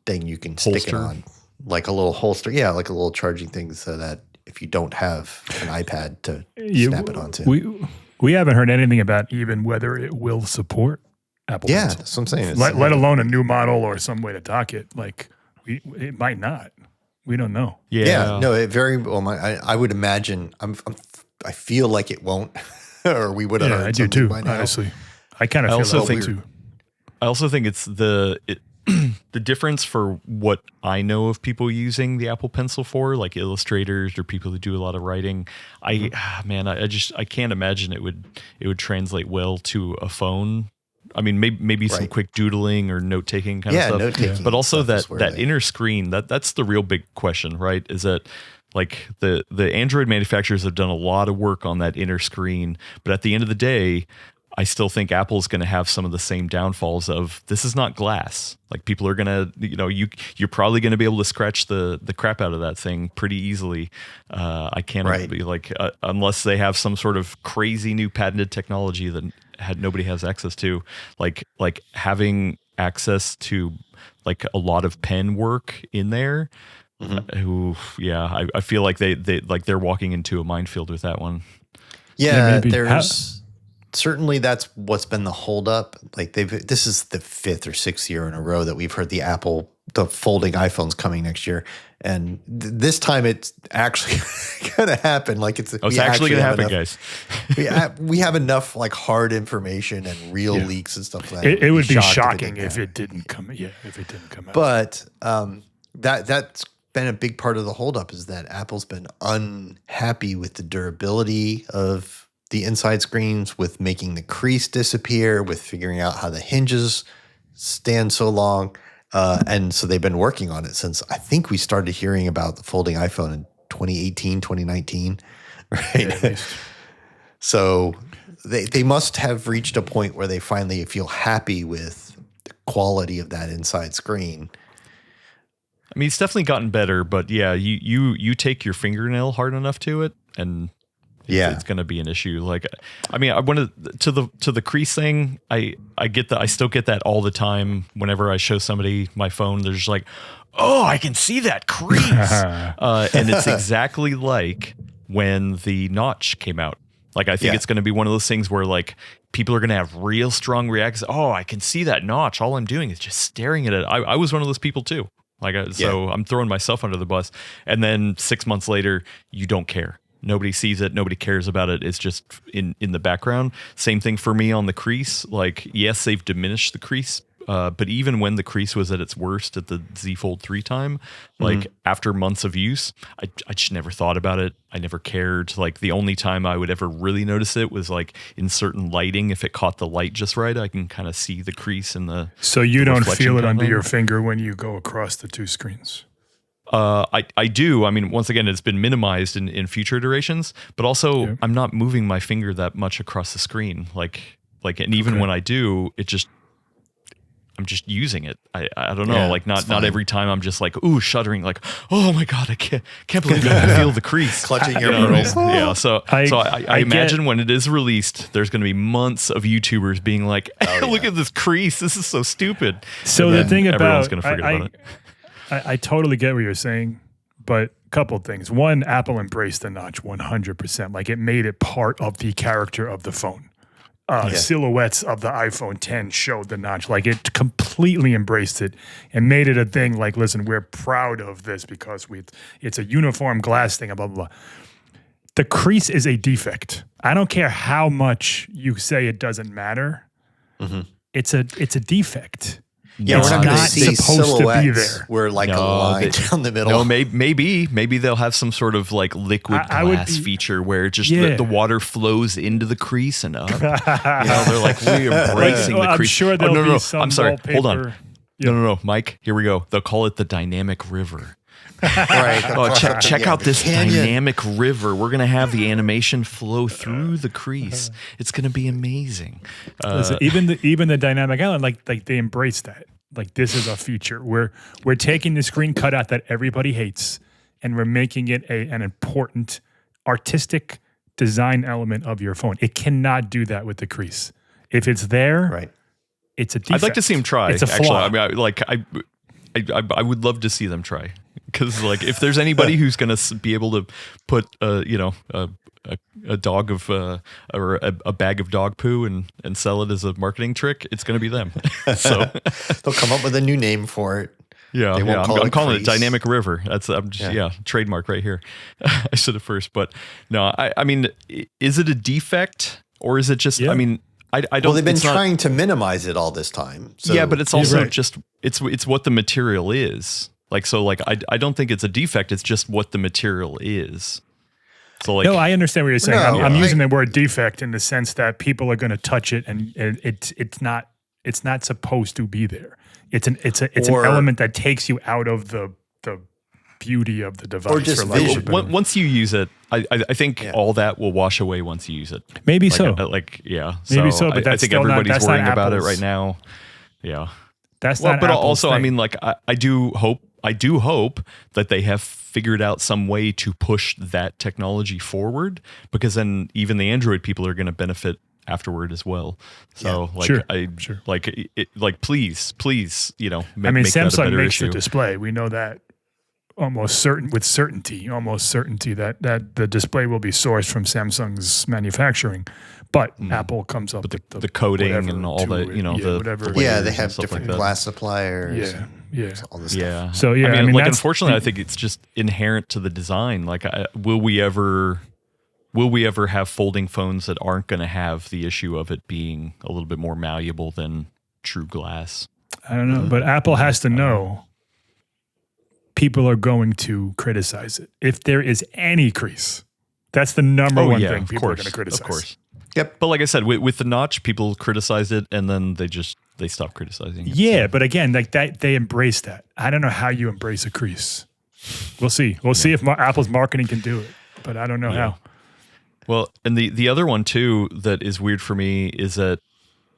Speaker 2: thing you can stick it on, like a little holster. Yeah, like a little charging thing, so that if you don't have an iPad to snap it onto.
Speaker 1: We haven't heard anything about even whether it will support Apple Pencil.
Speaker 2: That's what I'm saying.
Speaker 1: Let alone a new model or some way to dock it. Like, it might not. We don't know.
Speaker 2: No, it very well. I would imagine. I feel like it won't, or we would have.
Speaker 1: Yeah, I do too. Honestly, I kind of feel that too.
Speaker 3: I also think it's the difference for what I know of people using the Apple Pencil for, like illustrators or people who do a lot of writing. I can't imagine it would translate well to a phone. I mean, maybe some quick doodling or note taking kind of stuff.
Speaker 2: Note-taking,
Speaker 3: but also that inner screen. That's the real big question, right? Is that, like, the Android manufacturers have done a lot of work on that inner screen, but at the end of the day, I still think Apple's going to have some of the same downfalls of, this is not glass. Like, people are going to, you're probably going to be able to scratch the crap out of that thing pretty easily. I can't be like, unless they have some sort of crazy new patented technology that nobody has access to, like having access to like a lot of pen work in there. I feel like they're walking into a minefield with that one.
Speaker 2: Yeah, there's certainly that's what's been the holdup. Like, this is the 5th or 6th year in a row that we've heard the folding iPhone's coming next year, and this time it's actually going to happen. Like, it's
Speaker 3: actually going to happen, guys.
Speaker 2: we have enough like hard information and real leaks and stuff like that.
Speaker 1: It would be shocking if it didn't come. Yeah, if it didn't come out.
Speaker 2: But that's been a big part of the holdup, is that Apple's been unhappy with the durability of the inside screens, with making the crease disappear, with figuring out how the hinges stand so long. And so they've been working on it since, I think we started hearing about the folding iPhone in 2018, 2019, right? Yeah, so they must have reached a point where they finally feel happy with the quality of that inside screen.
Speaker 3: I mean, it's definitely gotten better, but yeah, you take your fingernail hard enough to it, and it's going to be an issue. Like, I mean, I wanted to the crease thing. I get that. I still get that all the time. Whenever I show somebody my phone, they're just like, "Oh, I can see that crease," and it's exactly like when the notch came out. Like, I think it's going to be one of those things where, like, people are going to have real strong reactions. Oh, I can see that notch. All I'm doing is just staring at it. I was one of those people too. Like, so I'm throwing myself under the bus. And then 6 months later, you don't care. Nobody sees it. Nobody cares about it. It's just in the background. Same thing for me on the crease. Like, yes, they've diminished the crease. But even when the crease was at its worst at the Z Fold 3 time, like after months of use, I just never thought about it. I never cared. Like, the only time I would ever really notice it was like in certain lighting. If it caught the light just right, I can kind of see the crease in the.
Speaker 1: So you don't feel it under your finger when you go across the two screens?
Speaker 3: I do. I mean, once again, it's been minimized in future iterations, but also I'm not moving my finger that much across the screen. Like, and even when I do, I'm just using it. I don't know.
Speaker 2: Yeah,
Speaker 3: like, not every time I'm just like, ooh, shuddering, like, oh my God, I can't believe I can feel the crease.
Speaker 2: Clutching your pearls.
Speaker 3: Yeah. So I imagine when it is released, there's going to be months of YouTubers being like, look at this crease. This is so stupid.
Speaker 1: So the thing about,
Speaker 3: everyone's going to forget about it.
Speaker 1: I totally get what you're saying, but a couple of things. One, Apple embraced the notch 100%. Like it made it part of the character of the phone. Silhouettes of the iPhone 10 showed the notch. Like it completely embraced it and made it a thing. Like, listen, we're proud of this because it's a uniform glass thing, blah, blah, blah. The crease is a defect. I don't care how much you say it doesn't matter. It's a defect.
Speaker 2: Yeah,
Speaker 1: it's
Speaker 2: we're not going to
Speaker 1: not
Speaker 2: see
Speaker 1: supposed to be
Speaker 2: silhouettes
Speaker 1: there.
Speaker 2: where like a line down the middle.
Speaker 3: No, maybe they'll have some sort of like liquid glass feature where just the water flows into the crease and up. They're like, we're embracing the crease.
Speaker 1: I'm sure there'll be some
Speaker 3: I'm sorry.
Speaker 1: wallpaper.
Speaker 3: Hold on. No, Mike. Here we go. They'll call it the dynamic river.
Speaker 2: Right.
Speaker 3: Oh, check out this dynamic river. We're gonna have the animation flow through the crease. It's gonna be amazing.
Speaker 1: Listen, even the dynamic island, like they embrace that. Like this is a feature. We're taking the screen cutout that everybody hates, and we're making it an important artistic design element of your phone. It cannot do that with the crease. If it's there,
Speaker 2: right,
Speaker 1: it's a defect.
Speaker 3: I'd like to see them try.
Speaker 1: It's a flaw.
Speaker 3: Actually, I would love to see them try. Because like if there's anybody who's gonna be able to put a dog of or a bag of dog poo and sell it as a marketing trick, it's gonna be them. So
Speaker 2: they'll come up with a new name for it.
Speaker 3: I'm calling it Dynamic River. I'm just trademark right here. I should have first, but no, I mean, is it a defect or is it just? Yeah. I mean, I don't.
Speaker 2: Well, they've been trying to minimize it all this time. So.
Speaker 3: Yeah, but it's also just it's what the material is. Like, so like, I don't think it's a defect. It's just what the material is. So like,
Speaker 1: no, I understand what you're saying.
Speaker 2: No,
Speaker 1: I'm using the word defect in the sense that people are going to touch it and it's not supposed to be there. It's an element that takes you out of the beauty of the device.
Speaker 2: Or just visual.
Speaker 3: Once you use it, I think all that will wash away once you use it.
Speaker 1: Maybe
Speaker 3: Maybe so. But I think everybody's worrying about it right now. Yeah.
Speaker 1: That's not
Speaker 3: but
Speaker 1: Apple's
Speaker 3: also,
Speaker 1: thing.
Speaker 3: I mean, like, I do hope that they have figured out some way to push that technology forward, because then even the Android people are going to benefit afterward as well. So, please, make
Speaker 1: Samsung
Speaker 3: that a better
Speaker 1: makes
Speaker 3: issue.
Speaker 1: the display. We know that almost certainty that the display will be sourced from Samsung's manufacturing. But Apple comes up with
Speaker 3: the coding and all that,
Speaker 1: whatever.
Speaker 2: Yeah, they have different glass suppliers.
Speaker 1: Yeah.
Speaker 2: All this stuff.
Speaker 1: So
Speaker 3: I mean unfortunately, I think it's just inherent to the design. Like, will we ever have folding phones that aren't going to have the issue of it being a little bit more malleable than true glass?
Speaker 1: I don't know, but Apple has to know people are going to criticize it if there is any crease. That's the number one thing people are going to criticize.
Speaker 3: Of course.
Speaker 2: Yep.
Speaker 3: But like I said, with the notch, people criticized it, and then they stopped criticizing it.
Speaker 1: Yeah, but again, like that, they embrace that. I don't know how you embrace a crease. We'll see. We'll see if Apple's marketing can do it, but I don't know how.
Speaker 3: Well, and the other one too that is weird for me is that,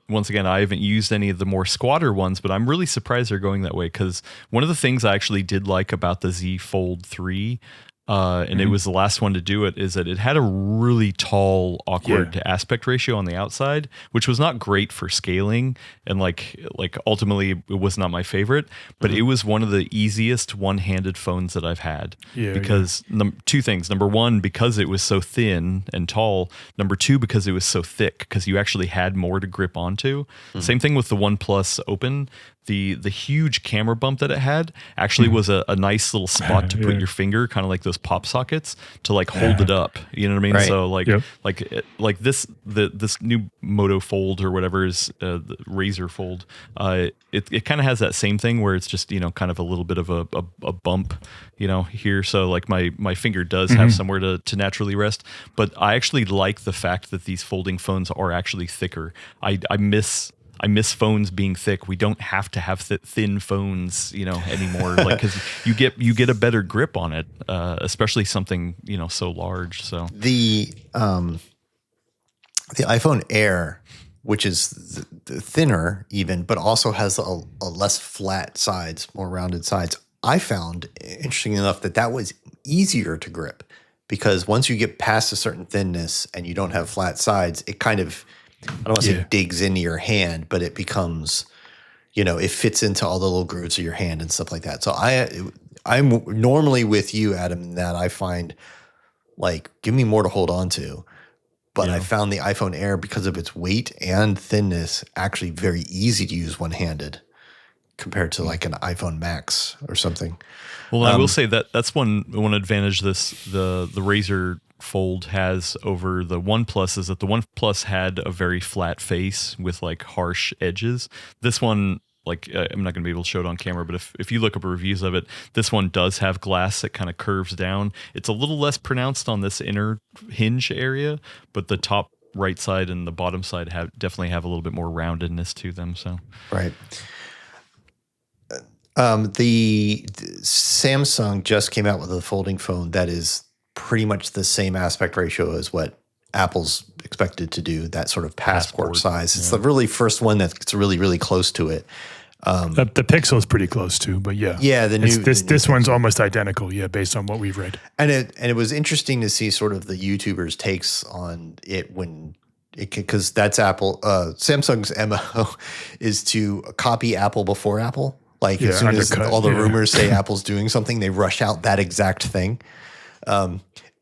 Speaker 3: once again, I haven't used any of the more squatter ones, but I'm really surprised they're going that way, because one of the things I actually did like about the Z Fold 3, and it was the last one to do it, is that it had a really tall, awkward aspect ratio on the outside, which was not great for scaling, and like ultimately it was not my favorite, but it was one of the easiest one-handed phones that I've had. Because two things: number one, because it was so thin and tall; number two, because it was so thick, because you actually had more to grip onto. Same thing with the OnePlus Open. The huge camera bump that it had actually was a nice little spot to put your finger, kind of like those pop sockets, to like hold it up. You know what I mean?
Speaker 2: Right.
Speaker 3: So this new Moto Fold or whatever is the Razor Fold. It kind of has that same thing where it's just kind of a little bit of a bump here. So like my finger does have somewhere to naturally rest. But I actually like the fact that these folding phones are actually thicker. I miss phones being thick. We don't have to have thin phones, anymore. Like, because you get a better grip on it, especially something so large. So
Speaker 2: the iPhone Air, which is thinner even, but also has a less flat sides, more rounded sides. I found, interesting enough, that was easier to grip, because once you get past a certain thinness and you don't have flat sides, it kind of, I don't want to say digs into your hand, but it becomes, it fits into all the little grooves of your hand and stuff like that. So I I'm normally with you, Adam, in that I find like give me more to hold on to. But I found the iPhone Air, because of its weight and thinness, actually very easy to use one-handed compared to like an iPhone Max or something.
Speaker 3: Well, I will say that that's one advantage the Razer Fold has over the OnePlus is that the OnePlus had a very flat face with like harsh edges. This one, like I'm not going to be able to show it on camera, but if you look up reviews of it, this one does have glass that kind of curves down. It's a little less pronounced on this inner hinge area, but the top right side and the bottom side definitely have a little bit more roundedness to them. So
Speaker 2: right. The Samsung just came out with a folding phone that is pretty much the same aspect ratio as what Apple's expected to do, that sort of passport size. It's the really first one that's really, really close to it.
Speaker 1: The Pixel is pretty close too, but yeah.
Speaker 2: Yeah,
Speaker 1: this one's almost identical, based on what we've read.
Speaker 2: And it was interesting to see sort of the YouTubers' takes on it because that's Apple. Samsung's MO is to copy Apple before Apple. Like as soon as all the rumors say Apple's doing something, they rush out that exact thing.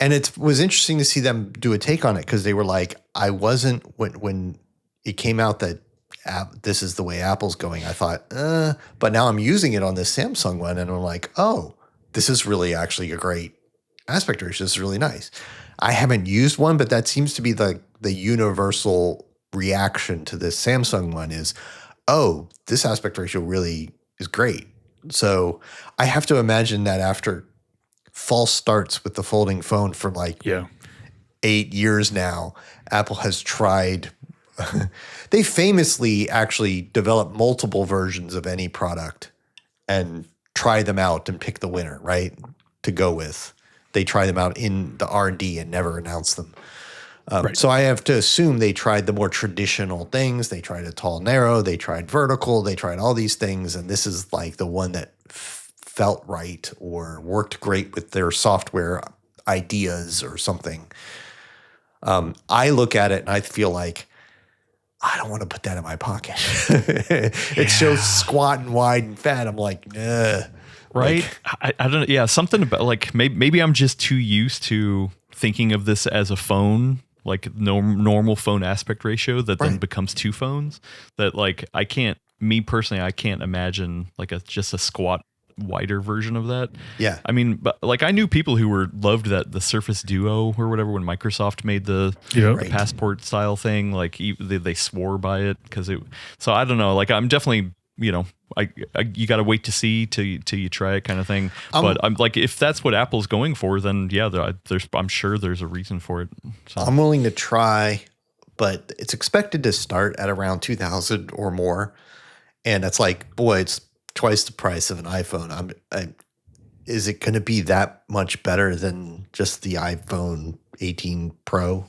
Speaker 2: And it was interesting to see them do a take on it because they were like, I wasn't when it came out that this is the way Apple's going. I thought, but now I'm using it on this Samsung one, and I'm like, oh, this is really actually a great aspect ratio. This is really nice. I haven't used one, but that seems to be the universal reaction to this Samsung one is, oh, this aspect ratio really is great. So I have to imagine that after false starts with the folding phone for 8 years now, Apple has tried. They famously actually develop multiple versions of any product and try them out and pick the winner, right, to go with. They try them out in the R&D and never announce them. So I have to assume they tried the more traditional things. They tried a tall, narrow. They tried vertical. They tried all these things. And this is like the one that felt right or worked great with their software ideas or something. I look at it and I feel like, I don't want to put that in my pocket. It's so squat and wide and fat. I'm like, nah.
Speaker 3: Right? I don't know. Yeah, something about like maybe I'm just too used to thinking of this as a phone, like normal phone aspect ratio that then becomes two phones. That like I can't imagine like just a squat wider version of that.
Speaker 2: Yeah.
Speaker 3: I mean, but like I knew people who loved that the Surface Duo or whatever when Microsoft made the passport style thing, like they swore by it because it. So I don't know. Like I'm definitely, you got to wait to see till you try it kind of thing. But I'm like, if that's what Apple's going for, then yeah, I'm sure there's a reason for it. So. I'm
Speaker 2: willing to try, but it's expected to start at around 2,000 or more, and that's like, boy, it's twice the price of an iPhone. Is it going to be that much better than just the iPhone 18 Pro?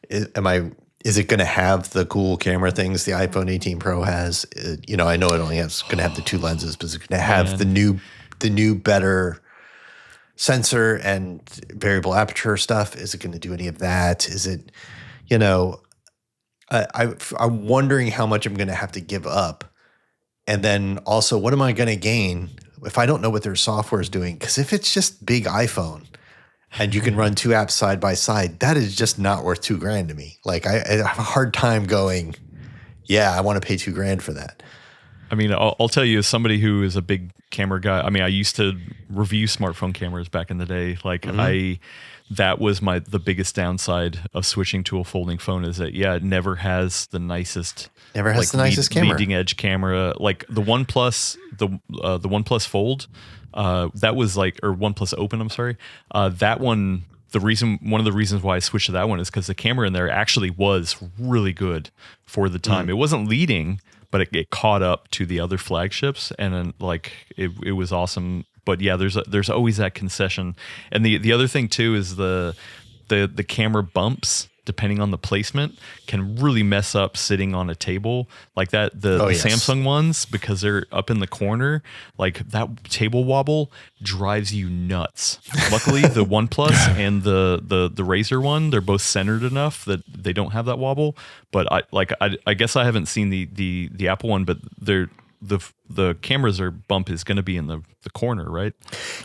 Speaker 2: Is it going to have the cool camera things the iPhone 18 Pro has? I know it only going to have the two lenses, but is it going to have the new better sensor and variable aperture stuff? Is it going to do any of that? Is it, I'm wondering how much I'm going to have to give up. And then also, what am I going to gain if I don't know what their software is doing? Because if it's just big iPhone and you can run two apps side by side, that is just not worth $2,000 to me. Like I have a hard time going, I want to pay $2,000 for that.
Speaker 3: I mean, I'll tell you, as somebody who is a big camera guy, I mean, I used to review smartphone cameras back in the day. Like that was the biggest downside of switching to a folding phone is that, it never has the nicest,
Speaker 2: camera.
Speaker 3: Leading edge camera. Like the OnePlus, the OnePlus Fold, that was like, or OnePlus Open, I'm sorry. That one, one of the reasons why I switched to that one is because the camera in there actually was really good for the time. It wasn't leading, but it caught up to the other flagships, and then like it was awesome. But yeah, there's always that concession, and the other thing too is the camera bumps, depending on the placement, can really mess up sitting on a table like that. The Samsung ones, because they're up in the corner, like that table wobble drives you nuts. Luckily, the OnePlus and the Razer one, they're both centered enough that they don't have that wobble. But I guess I haven't seen the Apple one, but the cameras bump is going to be in the corner, right?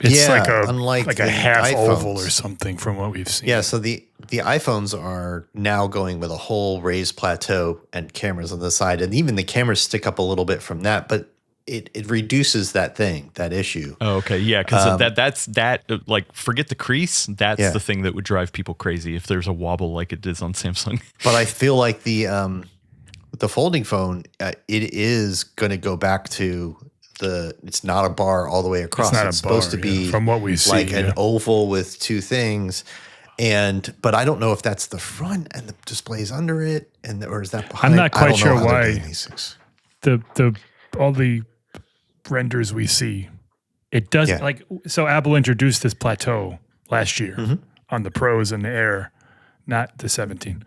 Speaker 1: It's
Speaker 2: Yeah,
Speaker 1: like
Speaker 2: unlike
Speaker 1: a
Speaker 2: the
Speaker 1: half
Speaker 2: iPhones.
Speaker 1: oval or something from what we've seen.
Speaker 2: Yeah, so the iPhones are now going with a whole raised plateau and cameras on the side, and even the cameras stick up a little bit from that, but it reduces that issue.
Speaker 3: Oh, okay, yeah, because that's like forget the crease. That's
Speaker 2: Yeah.
Speaker 3: the thing that would drive people crazy if there's a wobble like it is on Samsung.
Speaker 2: But I feel like the folding phone, it is going to go back to it's not a bar all the way across.
Speaker 1: not a
Speaker 2: It's supposed
Speaker 1: bar,
Speaker 2: to be
Speaker 1: from what we see,
Speaker 2: like an oval with two things. But I don't know if that's the front and the display's under it, or is that behind?
Speaker 1: I'm not quite
Speaker 2: I don't know
Speaker 1: sure
Speaker 2: how they're
Speaker 1: why
Speaker 2: doing these things.
Speaker 1: the all the renders we see, it does
Speaker 2: Yeah.
Speaker 1: so Apple introduced this plateau last year
Speaker 2: Mm-hmm.
Speaker 1: on the Pros and the Air, not the 17.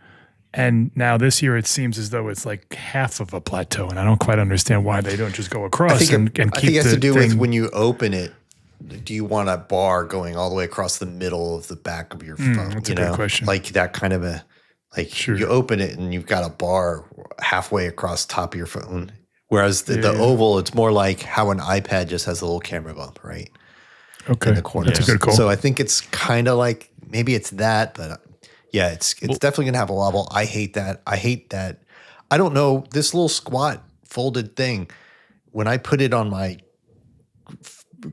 Speaker 1: And now this year it seems as though it's like half of a plateau, and I don't quite understand why they don't just go across
Speaker 2: I think
Speaker 1: and keep
Speaker 2: it has
Speaker 1: the
Speaker 2: to do
Speaker 1: thing.
Speaker 2: with when you open it. Do you want a bar going all the way across the middle of the back of your phone?
Speaker 1: that's a good question.
Speaker 2: Like that kind of
Speaker 1: Sure.
Speaker 2: you open it and you've got a bar halfway across the top of your phone. Whereas the oval, it's more like how an iPad just has a little camera bump, right?
Speaker 1: Okay,
Speaker 2: In the corner.
Speaker 1: that's a good call.
Speaker 2: So I think it's kind of like maybe it's that, but yeah, it's definitely gonna have a wobble. I hate that. I don't know this little squat folded thing. When I put it on my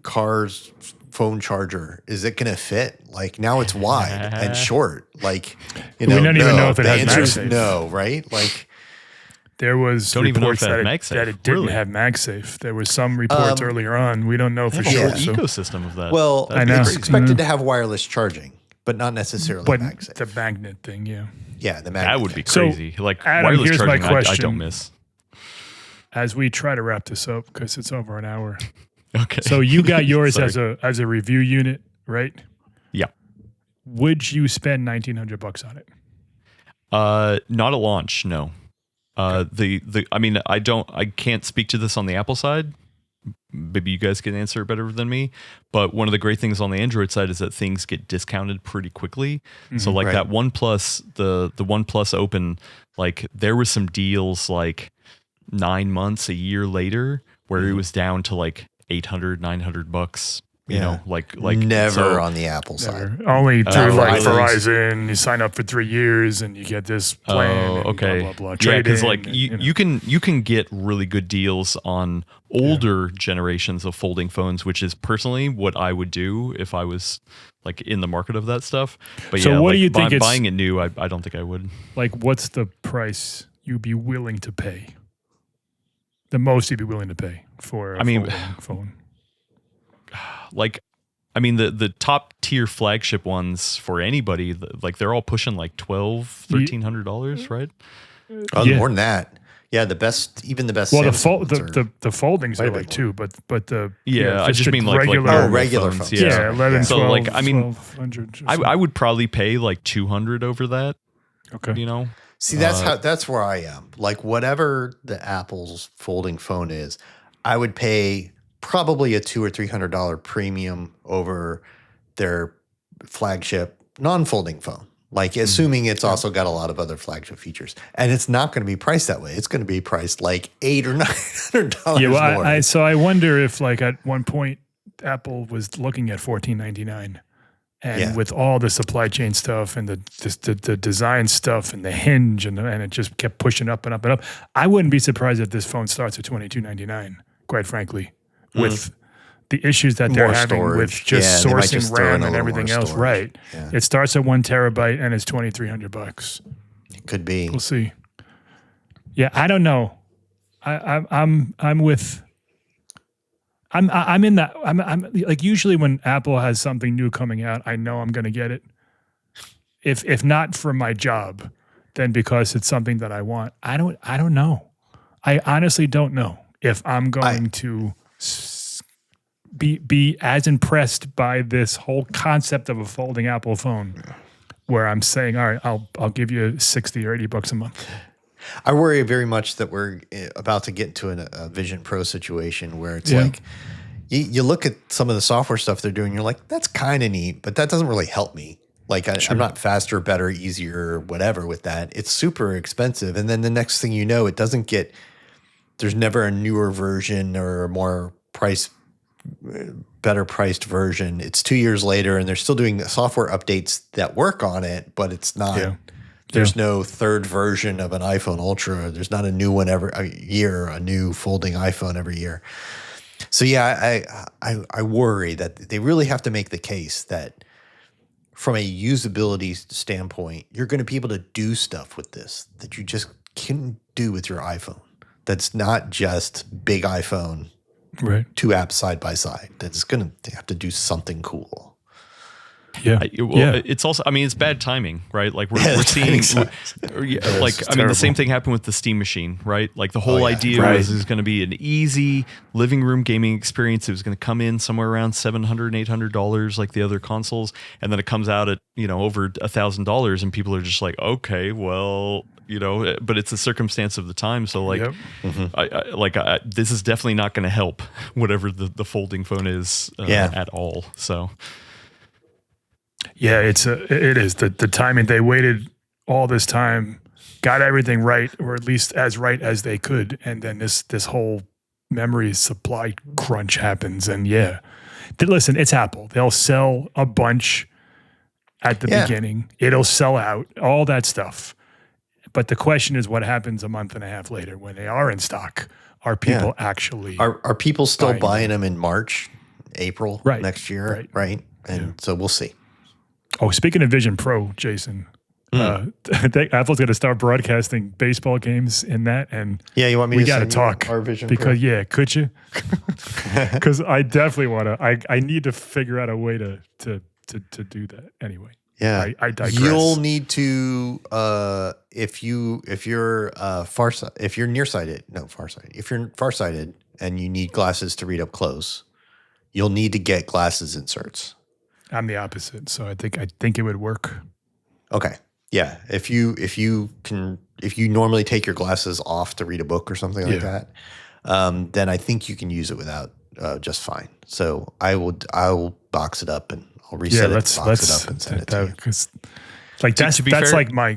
Speaker 2: car's phone charger, is it going to fit? Like now it's wide and short. Like,
Speaker 1: We don't even know if it
Speaker 2: the
Speaker 1: has
Speaker 2: answer is
Speaker 1: MagSafe.
Speaker 2: no, right? Like,
Speaker 1: There was
Speaker 3: Don't even know
Speaker 1: reports
Speaker 3: if it had
Speaker 1: that
Speaker 3: MagSafe,
Speaker 1: that it didn't
Speaker 3: really.
Speaker 1: have MagSafe. There was some reports earlier on. We don't know for
Speaker 3: There's a
Speaker 1: sure.
Speaker 3: whole
Speaker 1: So,
Speaker 3: ecosystem of that.
Speaker 2: well,
Speaker 1: I know.
Speaker 2: it's expected to have wireless charging, but not necessarily
Speaker 1: but
Speaker 2: MagSafe.
Speaker 1: the magnet thing, yeah.
Speaker 2: Yeah, the magnet.
Speaker 3: that would be
Speaker 1: So,
Speaker 3: crazy. Like
Speaker 1: Adam,
Speaker 3: wireless
Speaker 1: here's my
Speaker 3: charging, I
Speaker 1: question.
Speaker 3: don't miss.
Speaker 1: As we try to wrap this up because it's over an hour.
Speaker 3: Okay.
Speaker 1: So you got yours
Speaker 3: Sorry.
Speaker 1: as a review unit, right?
Speaker 3: Yeah.
Speaker 1: Would you spend $1,900 on it?
Speaker 3: Not at launch, no. I mean, I can't speak to this on the Apple side. Maybe you guys can answer it better than me. But one of the great things on the Android side is that things get discounted pretty quickly. So like
Speaker 2: Right.
Speaker 3: that OnePlus, the OnePlus Open, like there was some deals like 9 months, a year later, where it was down to like $800, $900. You
Speaker 2: Yeah.
Speaker 3: know, like
Speaker 2: never
Speaker 3: so-
Speaker 2: on the Apple side.
Speaker 1: Never. Only through like
Speaker 2: Verizon.
Speaker 1: Verizon. You sign up for 3 years and you get this plan.
Speaker 3: Oh,
Speaker 1: and
Speaker 3: okay.
Speaker 1: Blah, blah, blah.
Speaker 3: Yeah,
Speaker 1: Trade
Speaker 3: because
Speaker 1: in
Speaker 3: like
Speaker 1: and,
Speaker 3: you can get really good deals on older generations of folding phones, which is personally what I would do if I was like in the market of that stuff. But
Speaker 1: So
Speaker 3: yeah,
Speaker 1: what do
Speaker 3: like,
Speaker 1: you think it's-
Speaker 3: buying it new, I don't think I would.
Speaker 1: Like, what's the price you'd be willing to pay? The most you'd be willing to pay for a folding phone?
Speaker 3: Like, I mean, the top tier flagship ones for anybody, like they're all pushing like $1,300, right?
Speaker 2: Oh,
Speaker 1: Yeah.
Speaker 2: more than that. Yeah, even the best.
Speaker 1: Well,
Speaker 2: Samsung ones are-
Speaker 1: the foldings
Speaker 2: quite
Speaker 1: are
Speaker 2: a bit
Speaker 1: like two, but the
Speaker 3: Yeah, I just
Speaker 1: the
Speaker 3: mean like
Speaker 2: Oh, regular phones.
Speaker 3: Yeah.
Speaker 1: yeah, 11,
Speaker 3: So
Speaker 1: 12,
Speaker 3: like, I mean,
Speaker 1: 1200.
Speaker 3: I would probably pay like 200 over that.
Speaker 1: Okay.
Speaker 3: You know,
Speaker 2: See, that's where I am. Like whatever the Apple's folding phone is, I would pay probably a $200 or $300 premium over their flagship non-folding phone. Like assuming it's also got a lot of other flagship features, and it's not going to be priced that way. It's going to be priced like $800 or $900
Speaker 1: Yeah, well,
Speaker 2: more.
Speaker 1: so I wonder if like at one point Apple was looking at $14.99, and
Speaker 2: Yeah.
Speaker 1: with all the supply chain stuff and the design stuff and the hinge and it just kept pushing up and up and up. I wouldn't be surprised if this phone starts at $22.99. Quite frankly, with the issues that they're
Speaker 2: More
Speaker 1: having
Speaker 2: storage.
Speaker 1: with just
Speaker 2: Yeah, they might
Speaker 1: sourcing
Speaker 2: just throw in
Speaker 1: RAM
Speaker 2: a
Speaker 1: and
Speaker 2: little
Speaker 1: everything
Speaker 2: more
Speaker 1: else,
Speaker 2: storage.
Speaker 1: right?
Speaker 2: Yeah.
Speaker 1: It starts at 1 terabyte and it's $2,300.
Speaker 2: It could be.
Speaker 1: We'll see. Yeah, I don't know. I'm in that. I'm like usually when Apple has something new coming out, I know I'm going to get it. If not for my job, then because it's something that I want. I don't know. I honestly don't know if I'm going to be as impressed by this whole concept of a folding Apple phone, where I'm saying, all right, I'll give you $60 or $80 a month.
Speaker 2: I worry very much that we're about to get into a Vision Pro situation where it's
Speaker 1: Yeah.
Speaker 2: like you look at some of the software stuff they're doing, you're like, that's kind of neat, but that doesn't really help me. Like I'm not faster, better, easier, whatever with that. It's super expensive. And then the next thing you know, it doesn't get there's never a newer version or a more better priced version. It's 2 years later, and they're still doing the software updates that work on it, but it's not.
Speaker 1: Yeah.
Speaker 2: There's no third version of an iPhone Ultra. There's not a new one every year, a new folding iPhone every year. So yeah, I worry that they really have to make the case that from a usability standpoint, you're going to be able to do stuff with this that you just can't do with your iPhone. That's not just big iPhone,
Speaker 1: Right.
Speaker 2: 2 apps side by side. That's going to have to do something cool.
Speaker 1: Yeah.
Speaker 3: It's also, I mean, it's bad timing, right? Like we're
Speaker 2: the
Speaker 3: seeing,
Speaker 2: timing
Speaker 3: the same thing happened with the Steam Machine, right? Like the whole idea
Speaker 1: right.
Speaker 3: was it was going to be an easy living room gaming experience. It was going to come in somewhere around $700, $800 like the other consoles. And then it comes out at, over $1,000 and people are just like, okay, well, but it's a circumstance of the time. So like, this is definitely not going to help whatever the folding phone is at all. So.
Speaker 1: Yeah, it is the timing. They waited all this time, got everything right, or at least as right as they could, and then this whole memory supply crunch happens. And listen, it's Apple. They'll sell a bunch at the beginning. It'll sell out, all that stuff. But the question is, what happens a month and a half later when they are in stock? Are people actually
Speaker 2: are people still buying them in March, April next year? Right. And so we'll see.
Speaker 1: Oh, speaking of Vision Pro, Jason, Apple's going to start broadcasting baseball games in that, and
Speaker 2: you want me
Speaker 1: we
Speaker 2: to
Speaker 1: got to talk
Speaker 2: our Vision
Speaker 1: because
Speaker 2: Pro?
Speaker 1: Could you? Because I definitely want to. I need to figure out a way to do that. Anyway, I digress.
Speaker 2: You'll need to if you're farsighted, if you're nearsighted, if you're farsighted and you need glasses to read up close, you'll need to get glasses inserts.
Speaker 1: I'm the opposite, so I think it would work.
Speaker 2: Okay. Yeah. If you normally take your glasses off to read a book or something like that, then I think you can use it without just fine. So I'll box it up and I'll reset it, box it up and send it to you.
Speaker 1: Because that's fair, like my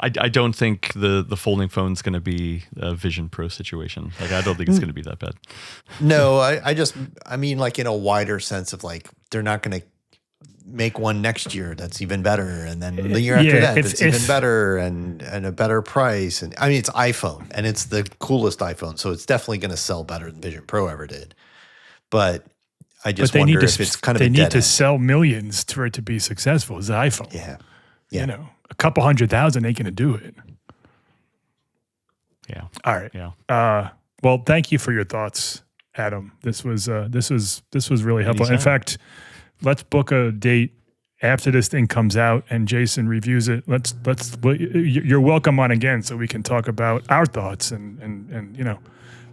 Speaker 3: I don't think the folding phone's going to be a Vision Pro situation. Like, I don't think it's going to be that bad.
Speaker 2: No, I mean, like in a wider sense of like, they're not going to make one next year that's even better. And then the year after that, it's even better and a better price. And I mean, it's iPhone and it's the coolest iPhone. So it's definitely going to sell better than Vision Pro ever did. But I just wonder if it's kind of
Speaker 1: they need to sell millions for it to be successful as an iPhone.
Speaker 2: Yeah.
Speaker 1: A couple 100,000 ain't going to do it.
Speaker 3: Yeah.
Speaker 1: All right.
Speaker 3: Yeah.
Speaker 1: Well, thank you for your thoughts, Adam. This was really helpful. In fact, let's book a date after this thing comes out and Jason reviews it. You're welcome on again so we can talk about our thoughts and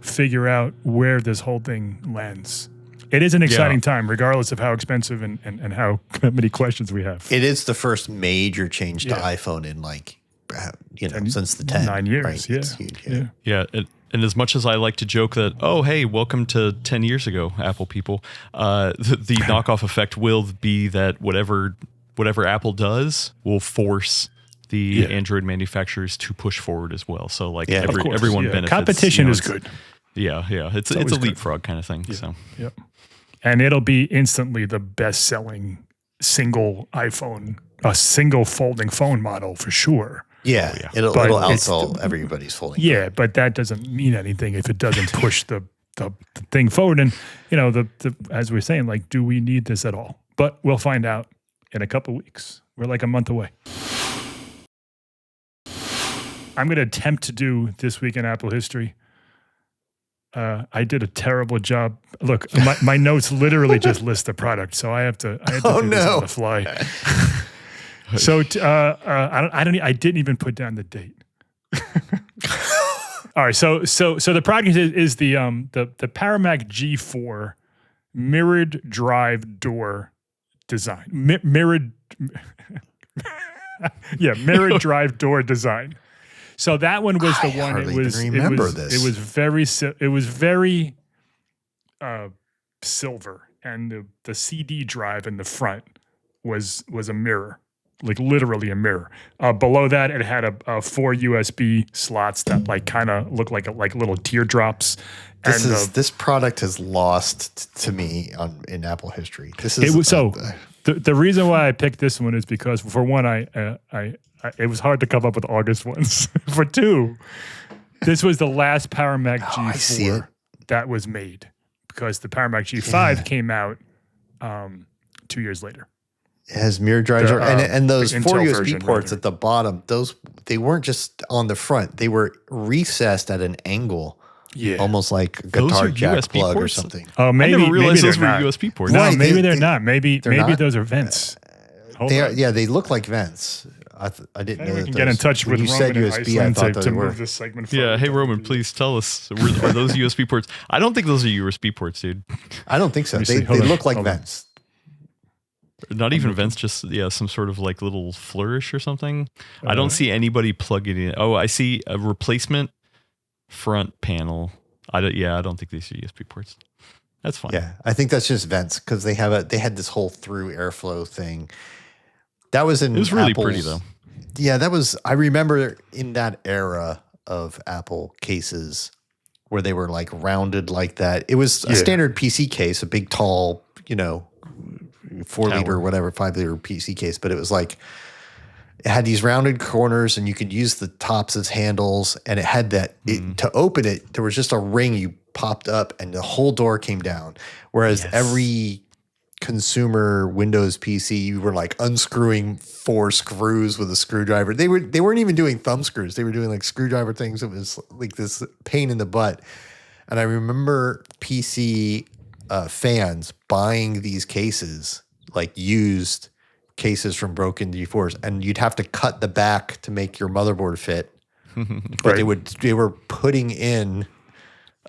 Speaker 1: figure out where this whole thing lands. It is an exciting time, regardless of how expensive and how many questions we have.
Speaker 2: It is the first major change to iPhone in since the 10.
Speaker 1: 9 years.
Speaker 2: Right?
Speaker 1: Yeah.
Speaker 2: It's huge.
Speaker 3: Yeah. And as much as I like to joke that, oh, hey, welcome to 10 years ago, Apple people, the knockoff effect will be that whatever Apple does will force the Android manufacturers to push forward as well. So like everyone benefits.
Speaker 1: Competition is good.
Speaker 3: Yeah. It's a leapfrog kind of thing.
Speaker 1: Yeah.
Speaker 3: So
Speaker 1: yep. And it'll be instantly the best-selling single iPhone, a single folding phone model for sure.
Speaker 2: Yeah, it'll outsell everybody's folding.
Speaker 1: Yeah,
Speaker 2: phone.
Speaker 1: but that doesn't mean anything if it doesn't push the thing forward. And as we're saying, like, do we need this at all? But we'll find out in a couple of weeks. We're like a month away. I'm going to attempt to do This Week in Apple History. I did a terrible job. Look, my notes literally just list the product, so I had to do this on the fly. So I didn't even put down the date. All right, so the product is the Paramac G4 mirrored drive door design. Mirrored drive door design. So that one was the one. It was very silver, and the CD drive in the front was a mirror. like literally a mirror. Below that, it had a 4 USB slots that like kind of look like little teardrops.
Speaker 2: This product has lost to me in Apple history. This is
Speaker 1: the reason why I picked this one is because for one, it was hard to come up with August ones. For two, this was the last Power Mac G4 that was made because the Power Mac G5 came out 2 years later.
Speaker 2: It has mirror driver and those 4 USB ports at the bottom. They weren't just on the front; they were recessed at an angle.
Speaker 1: Yeah,
Speaker 2: almost like a guitar jack USB plug ports? Or something.
Speaker 1: Oh, maybe
Speaker 3: I never realized those were
Speaker 1: not.
Speaker 3: USB ports.
Speaker 1: No, maybe they're not. Maybe those are vents.
Speaker 2: They look like vents. I didn't know
Speaker 1: we
Speaker 2: that.
Speaker 1: Can get in touch with
Speaker 2: you
Speaker 1: Roman
Speaker 2: said USB. I thought
Speaker 1: to
Speaker 2: were.
Speaker 1: move this segment.
Speaker 3: Yeah, hey Roman, please tell us, are those USB ports? I don't think those are USB ports, dude.
Speaker 2: I don't think so. They look like vents.
Speaker 3: Not even vents, just some sort of like little flourish or something. I don't see anybody plugging it in. Oh, I see a replacement front panel. I don't think these are USB ports. That's fine.
Speaker 2: Yeah, I think that's just vents because they had this whole through airflow thing. That was in.
Speaker 3: It was really
Speaker 2: Apple's,
Speaker 3: pretty though.
Speaker 2: Yeah, that was. I remember in that era of Apple cases where they were like rounded like that. It was a standard PC case, a big tall, 4-liter or whatever, 5-liter PC case, but it was like it had these rounded corners and you could use the tops as handles, and it had that to open it, there was just a ring you popped up and the whole door came down. Whereas every consumer Windows PC, you were like unscrewing 4 screws with a screwdriver. They weren't even doing thumb screws. They were doing like screwdriver things. It was like this pain in the butt. And I remember PC fans buying these cases, like used cases from broken G4s, and you'd have to cut the back to make your motherboard fit. But they were putting in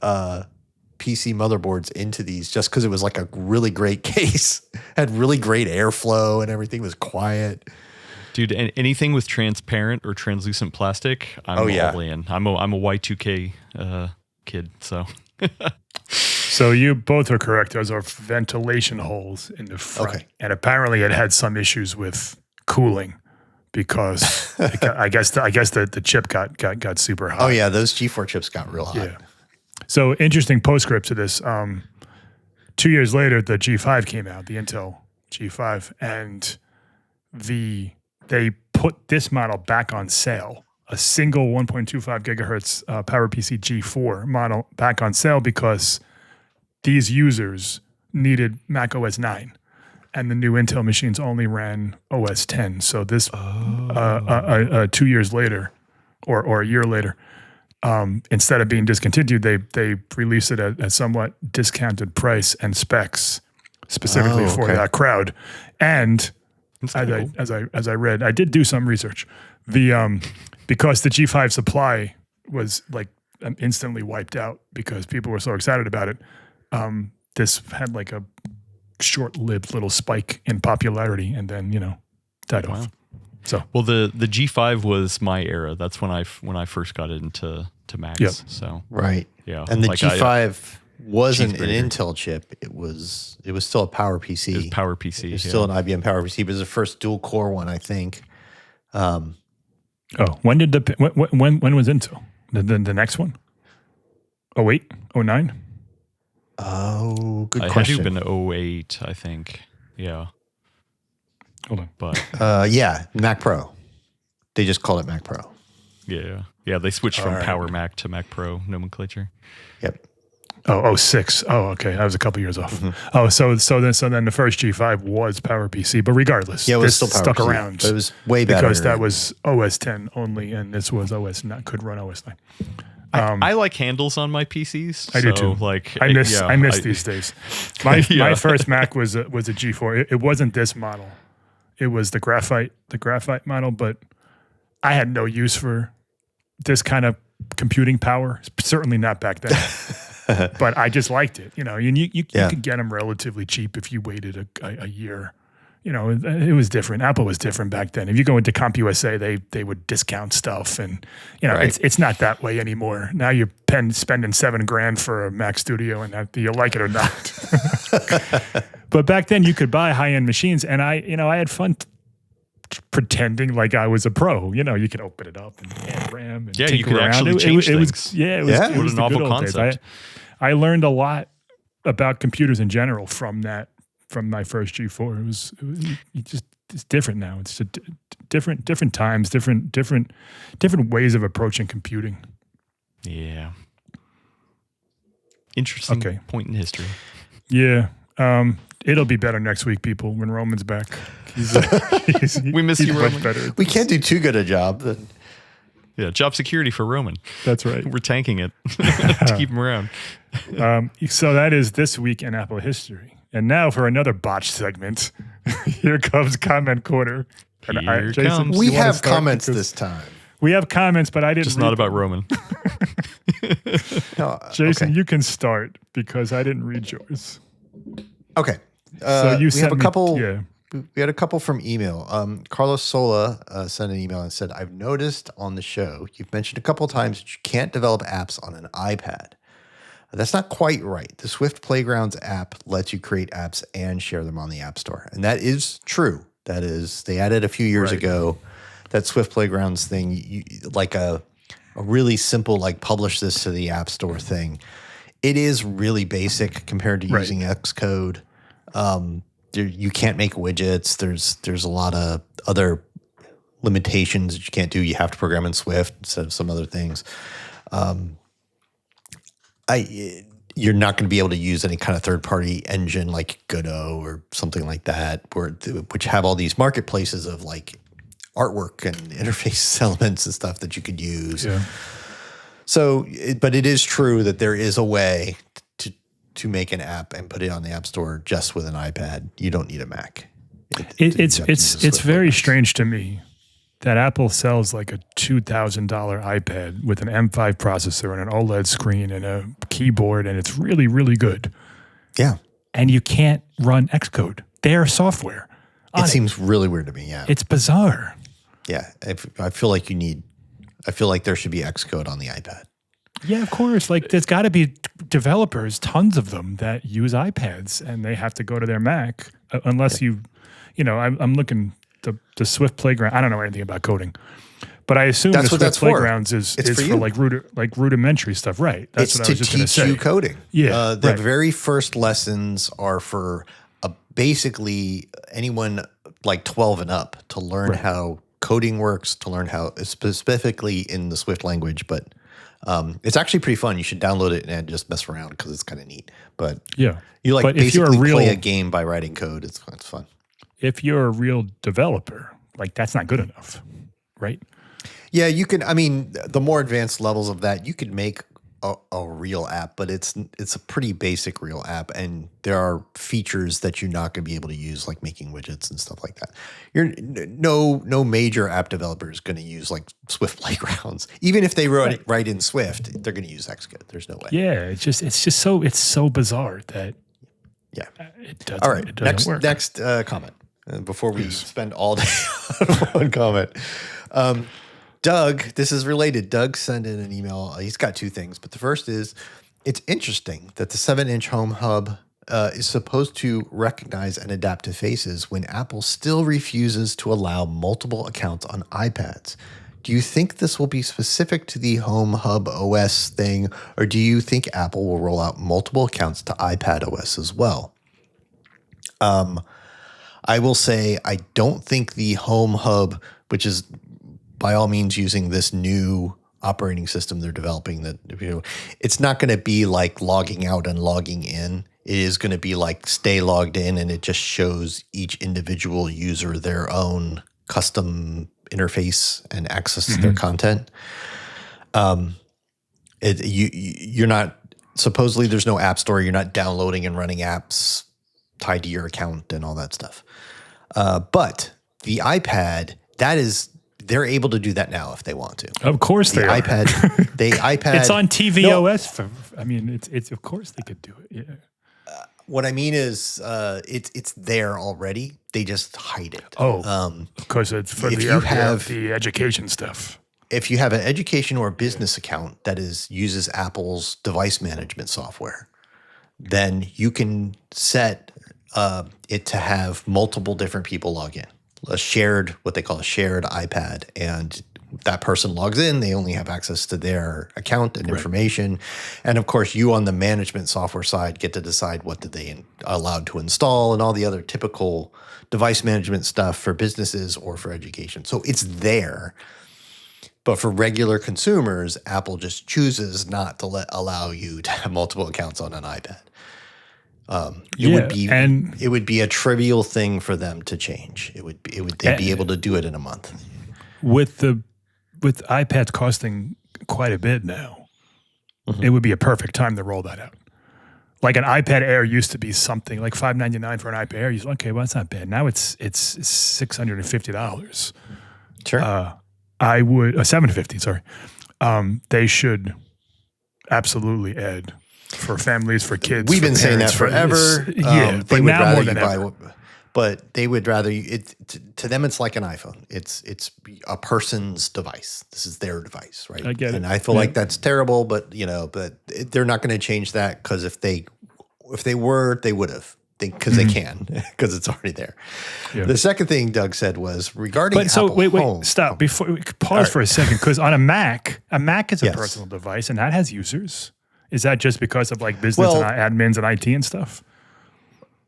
Speaker 2: PC motherboards into these just because it was like a really great case, had really great airflow and everything was quiet.
Speaker 3: Dude, anything with transparent or translucent plastic, I'm all in. I'm a Y2K kid, so.
Speaker 1: So you both are correct. Those are ventilation holes in the front. Okay. And apparently it had some issues with cooling because I guess the chip got super hot.
Speaker 2: Oh yeah, those G4 chips got real hot.
Speaker 1: Yeah. So interesting postscript to this. 2 years later, the G5 came out, the Intel G5, and they put this model back on sale. A single 1.25 gigahertz PowerPC G4 model back on sale because these users needed Mac OS 9, and the new Intel machines only ran OS 10. So this 2 years later, or a year later, instead of being discontinued, they released it at a somewhat discounted price and specs specifically for that crowd. And as I read, I did do some research. Because the G5 supply was like instantly wiped out because people were so excited about it. This had like a short-lived little spike in popularity and then died off. So
Speaker 3: the G5 was my era. That's when I first got into Macs.
Speaker 1: Yep.
Speaker 3: So
Speaker 2: yeah, and the G5 wasn't an Intel chip. It was still a PowerPC.
Speaker 3: It was PowerPC.
Speaker 2: It was still an IBM PowerPC. It was the first dual core one, I think.
Speaker 1: When did when was Intel? The next one? 08? 09?
Speaker 2: Oh, good
Speaker 3: question. It had to have been 08, I think. Yeah.
Speaker 1: Hold on.
Speaker 3: But
Speaker 2: Mac Pro. They just called it Mac Pro.
Speaker 3: Yeah. They switched from Power Mac to Mac Pro nomenclature.
Speaker 2: Yep.
Speaker 1: Oh, 06. Oh, okay. I was a couple years off. Mm-hmm. Oh, so then the first G5 was PowerPC, but regardless,
Speaker 2: it was
Speaker 1: this
Speaker 2: still
Speaker 1: stuck
Speaker 2: PowerPC,
Speaker 1: around.
Speaker 2: But it was way better
Speaker 1: because that was OS 10 only, and this was OS 9. Could run OS 9.
Speaker 3: I like handles on my PCs.
Speaker 1: I do too.
Speaker 3: Like
Speaker 1: I miss these days. My first Mac was a G4. It wasn't this model. It was the graphite model, but I had no use for this kind of computing power. Certainly not back then. But I just liked it, and you could get them relatively cheap if you waited a year. It was different. Apple was different back then. If you go into CompUSA, they would discount stuff, and it's not that way anymore. Now you're spending $7,000 for a Mac Studio, and that you like it or not. But back then you could buy high end machines, and I had fun pretending like I was a pro. You know, you could open it up and add RAM and
Speaker 3: Yeah, you
Speaker 1: tinker
Speaker 3: could
Speaker 1: around.
Speaker 3: actually change things.
Speaker 1: It was,
Speaker 2: Yeah.
Speaker 1: it
Speaker 3: What
Speaker 1: was
Speaker 3: a
Speaker 1: the
Speaker 3: novel
Speaker 1: good old days.
Speaker 3: concept.
Speaker 1: I learned a lot about computers in general from my first G4. It's different now. It's just different times, different ways of approaching computing.
Speaker 3: Yeah. Interesting
Speaker 1: Okay.
Speaker 3: point in history.
Speaker 1: Yeah. It'll be better next week, people, when Roman's back.
Speaker 3: We miss you,
Speaker 1: much
Speaker 3: Roman.
Speaker 1: better.
Speaker 2: We can't do too good a job. Then.
Speaker 3: Yeah, job security for Roman.
Speaker 1: That's right.
Speaker 3: We're tanking it to keep him around.
Speaker 1: So that is this week in Apple history. And now for another botch segment. Here comes Comment Corner. And
Speaker 3: Here comes.
Speaker 2: We
Speaker 1: you wanna
Speaker 2: have
Speaker 1: start?
Speaker 2: comments
Speaker 1: Because
Speaker 2: this time.
Speaker 1: We have comments, but I didn't
Speaker 3: Just
Speaker 1: read
Speaker 3: not
Speaker 1: them.
Speaker 3: about Roman.
Speaker 2: No,
Speaker 1: Jason,
Speaker 2: okay.
Speaker 1: you can start because I didn't read yours.
Speaker 2: Okay.
Speaker 1: So you
Speaker 2: we
Speaker 1: sent
Speaker 2: have a
Speaker 1: me-
Speaker 2: couple.
Speaker 1: yeah.
Speaker 2: We had a couple from email. Carlos Sola sent an email and said, "I've noticed on the show you've mentioned a couple of times that you can't develop apps on an iPad. That's not quite right. The Swift Playgrounds app lets you create apps and share them on the App Store, and that is true. That is, they added a few years
Speaker 1: Right.
Speaker 2: ago that Swift Playgrounds thing, like a really simple like publish this to the App Store thing. It is really basic compared to
Speaker 1: Right.
Speaker 2: using Xcode. You can't make widgets. There's a lot of other limitations that you can't do. You have to program in Swift instead of some other things. You're not going to be able to use any kind of third-party engine like Godot or something like that, which have all these marketplaces of like artwork and interface elements and stuff that you could use.
Speaker 1: Yeah.
Speaker 2: So, but it is true that there is a way to make an app and put it on the App Store just with an iPad. You don't need a Mac.
Speaker 1: It's very strange to me that Apple sells like a $2,000 iPad with an M5 processor and an OLED screen and a keyboard, and it's really, really good.
Speaker 2: Yeah.
Speaker 1: And you can't run Xcode. Their software.
Speaker 2: It seems really weird to me. Yeah.
Speaker 1: It's bizarre.
Speaker 2: Yeah. I feel like I feel like there should be Xcode on the iPad.
Speaker 1: Yeah, of course. Like there's got to be developers, tons of them, that use iPads, and they have to go to their Mac unless I'm looking the Swift Playground. I don't know anything about coding, but I assume
Speaker 2: That's
Speaker 1: the
Speaker 2: what
Speaker 1: Swift
Speaker 2: that's for.
Speaker 1: Playgrounds is
Speaker 2: It's for
Speaker 1: for
Speaker 2: you.
Speaker 1: like rudimentary stuff, right? That's
Speaker 2: It's
Speaker 1: what I
Speaker 2: to
Speaker 1: was just going to
Speaker 2: teach
Speaker 1: say.
Speaker 2: you coding.
Speaker 1: Yeah,
Speaker 2: The
Speaker 1: right.
Speaker 2: very first lessons are for basically anyone like 12 and up to learn how coding works, to learn how specifically in the Swift language. But it's actually pretty fun. You should download it and just mess around because it's kind of neat. But
Speaker 1: Yeah,
Speaker 2: you like
Speaker 1: but if you're
Speaker 2: basically
Speaker 1: a real,
Speaker 2: play a game by writing code. It's fun.
Speaker 1: if you're a real developer, like that's not good enough, right?
Speaker 2: Yeah, you can. I mean, the more advanced levels of that, you could make a real app, but it's a pretty basic real app, and there are features that you're not going to be able to use, like making widgets and stuff like that. No major app developer is going to use like Swift Playgrounds, even if they write in Swift, they're going to use Xcode. There's no way.
Speaker 1: Yeah, it's so bizarre that
Speaker 2: Yeah.
Speaker 1: it doesn't.
Speaker 2: All right.
Speaker 1: It doesn't work.
Speaker 2: Next comment. Before we spend all day on one comment. Doug, this is related. Doug sent in an email. He's got two things, but the first is, it's interesting that the 7-inch Home Hub is supposed to recognize and adapt to faces when Apple still refuses to allow multiple accounts on iPads. Do you think this will be specific to the Home Hub OS thing, or do you think Apple will roll out multiple accounts to iPad OS as well? I will say I don't think the Home Hub, which is by all means using this new operating system they're developing, that it's not going to be like logging out and logging in. It is going to be like stay logged in, and it just shows each individual user their own custom interface and access to their content. You're not, supposedly there's no app store. You're not downloading and running apps tied to your account and all that stuff. But the iPad, they're able to do that now if they want to.
Speaker 1: Of course
Speaker 2: The
Speaker 1: they are.
Speaker 2: iPad.
Speaker 1: It's on tvOS. It's of course they could do it. Yeah.
Speaker 2: What I mean is, it's there already. They just hide it.
Speaker 1: Because it's for
Speaker 2: if
Speaker 1: the
Speaker 2: you have-
Speaker 1: the education stuff.
Speaker 2: If you have an education or business account that uses Apple's device management software, then you can set it to have multiple different people log in. what they call a shared iPad, and that person logs in, they only have access to their account and information. And of course, you on the management software side get to decide what did they allowed to install and all the other typical device management stuff for businesses or for education. So it's there. But for regular consumers, Apple just chooses not to allow you to have multiple accounts on an iPad. It would be a trivial thing for them to change. They'd be able to do it in a month.
Speaker 1: With iPads costing quite a bit now, it would be a perfect time to roll that out. Like an iPad Air used to be something like $599 for an iPad Air. You say, okay, well, that's not bad. Now it's $650.
Speaker 2: Sure.
Speaker 1: I would $750. Sorry, they should absolutely add for families, for kids.
Speaker 2: We've been saying that forever.
Speaker 1: But now more than ever.
Speaker 2: But they would rather to them it's like an iPhone. It's a person's device. This is their device, right?
Speaker 1: I get it.
Speaker 2: And I feel like that's terrible, but they're not going to change that, because if they were, they would have. Because they can, because it's already there. Yeah. The second thing Doug said was regarding Apple Home.
Speaker 1: Stop. Before pause for a second, because on a Mac is a personal device, and that has users. Is that just because of like business and admins and IT and stuff?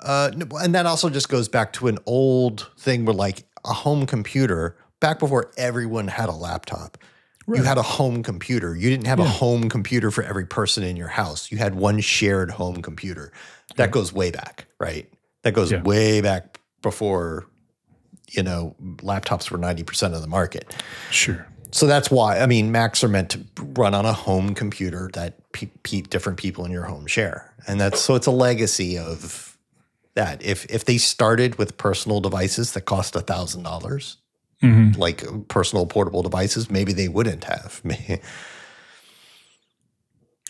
Speaker 2: And that also just goes back to an old thing where, like, a home computer, back before everyone had a laptop, you had a home computer. You didn't have a home computer for every person in your house. You had one shared home computer. That goes way back, right? That goes way back before, laptops were 90% of the market.
Speaker 1: Sure.
Speaker 2: So that's why, I mean, Macs are meant to run on a home computer that different people in your home share. And so it's a legacy of that. If they started with personal devices that cost $1,000, like personal portable devices, maybe they wouldn't have.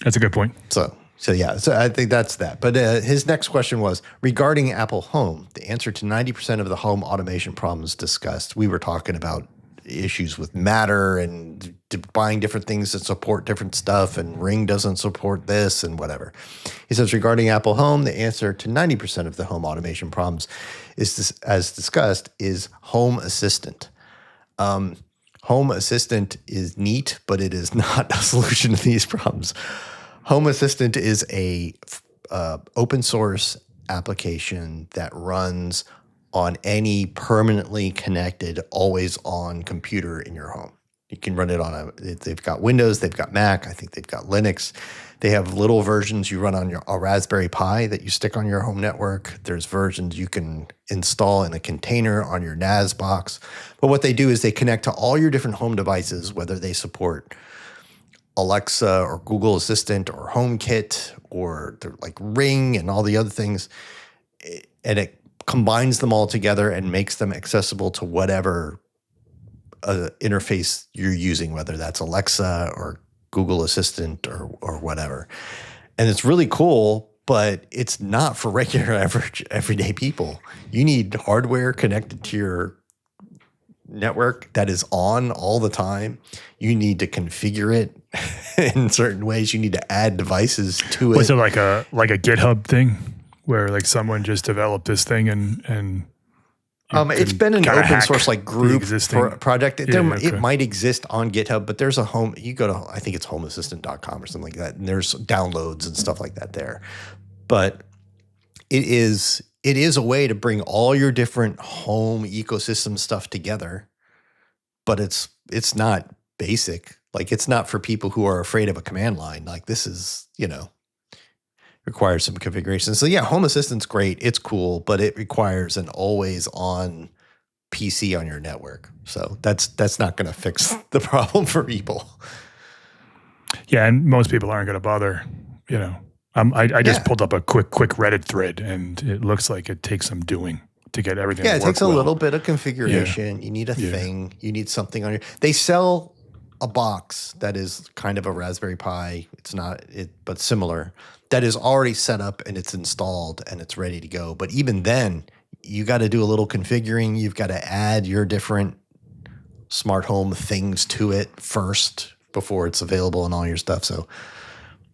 Speaker 1: That's a good point.
Speaker 2: So I think that's that. But his next question was regarding Apple Home. The answer to 90% of the home automation problems discussed. We were talking about issues with Matter and buying different things that support different stuff, and Ring doesn't support this and whatever. He says regarding Apple Home, the answer to 90% of the home automation problems as discussed, is Home Assistant. Home Assistant is neat, but it is not a solution to these problems. Home Assistant is a open source application that runs on any permanently connected, always on computer in your home. You can run it on they've got Windows, they've got Mac, I think they've got Linux. They have little versions you run on a Raspberry Pi that you stick on your home network. There's versions you can install in a container on your NAS box. But what they do is they connect to all your different home devices, whether they support Alexa or Google Assistant or HomeKit or like Ring and all the other things. And it combines them all together and makes them accessible to whatever interface you're using, whether that's Alexa or Google Assistant or whatever. And it's really cool, but it's not for regular average everyday people. You need hardware connected to your network that is on all the time. You need to configure it in certain ways. You need to add devices to it.
Speaker 1: Was it like a GitHub thing where like someone just developed this thing and
Speaker 2: it's been an open source like group project.
Speaker 1: It
Speaker 2: might exist on GitHub, but there's you go to, I think it's homeassistant.com or something like that, and there's downloads and stuff like that there. But it is a way to bring all your different home ecosystem stuff together, but it's not basic. Like, it's not for people who are afraid of a command line. Like, this is, requires some configuration. So yeah, Home Assistant's great. It's cool, but it requires an always on PC on your network. So that's not going to fix the problem for people.
Speaker 1: Yeah, and most people aren't going to bother, I just pulled up a quick Reddit thread, and it looks like it takes some doing to get everything to work.
Speaker 2: Yeah, it takes a little bit of configuration. Yeah. You need a thing. You need something on your... They sell a box that is kind of a Raspberry Pi. It's not it, but similar. That is already set up and it's installed and it's ready to go. But even then, you got to do a little configuring. You've got to add your different smart home things to it first before it's available and all your stuff. So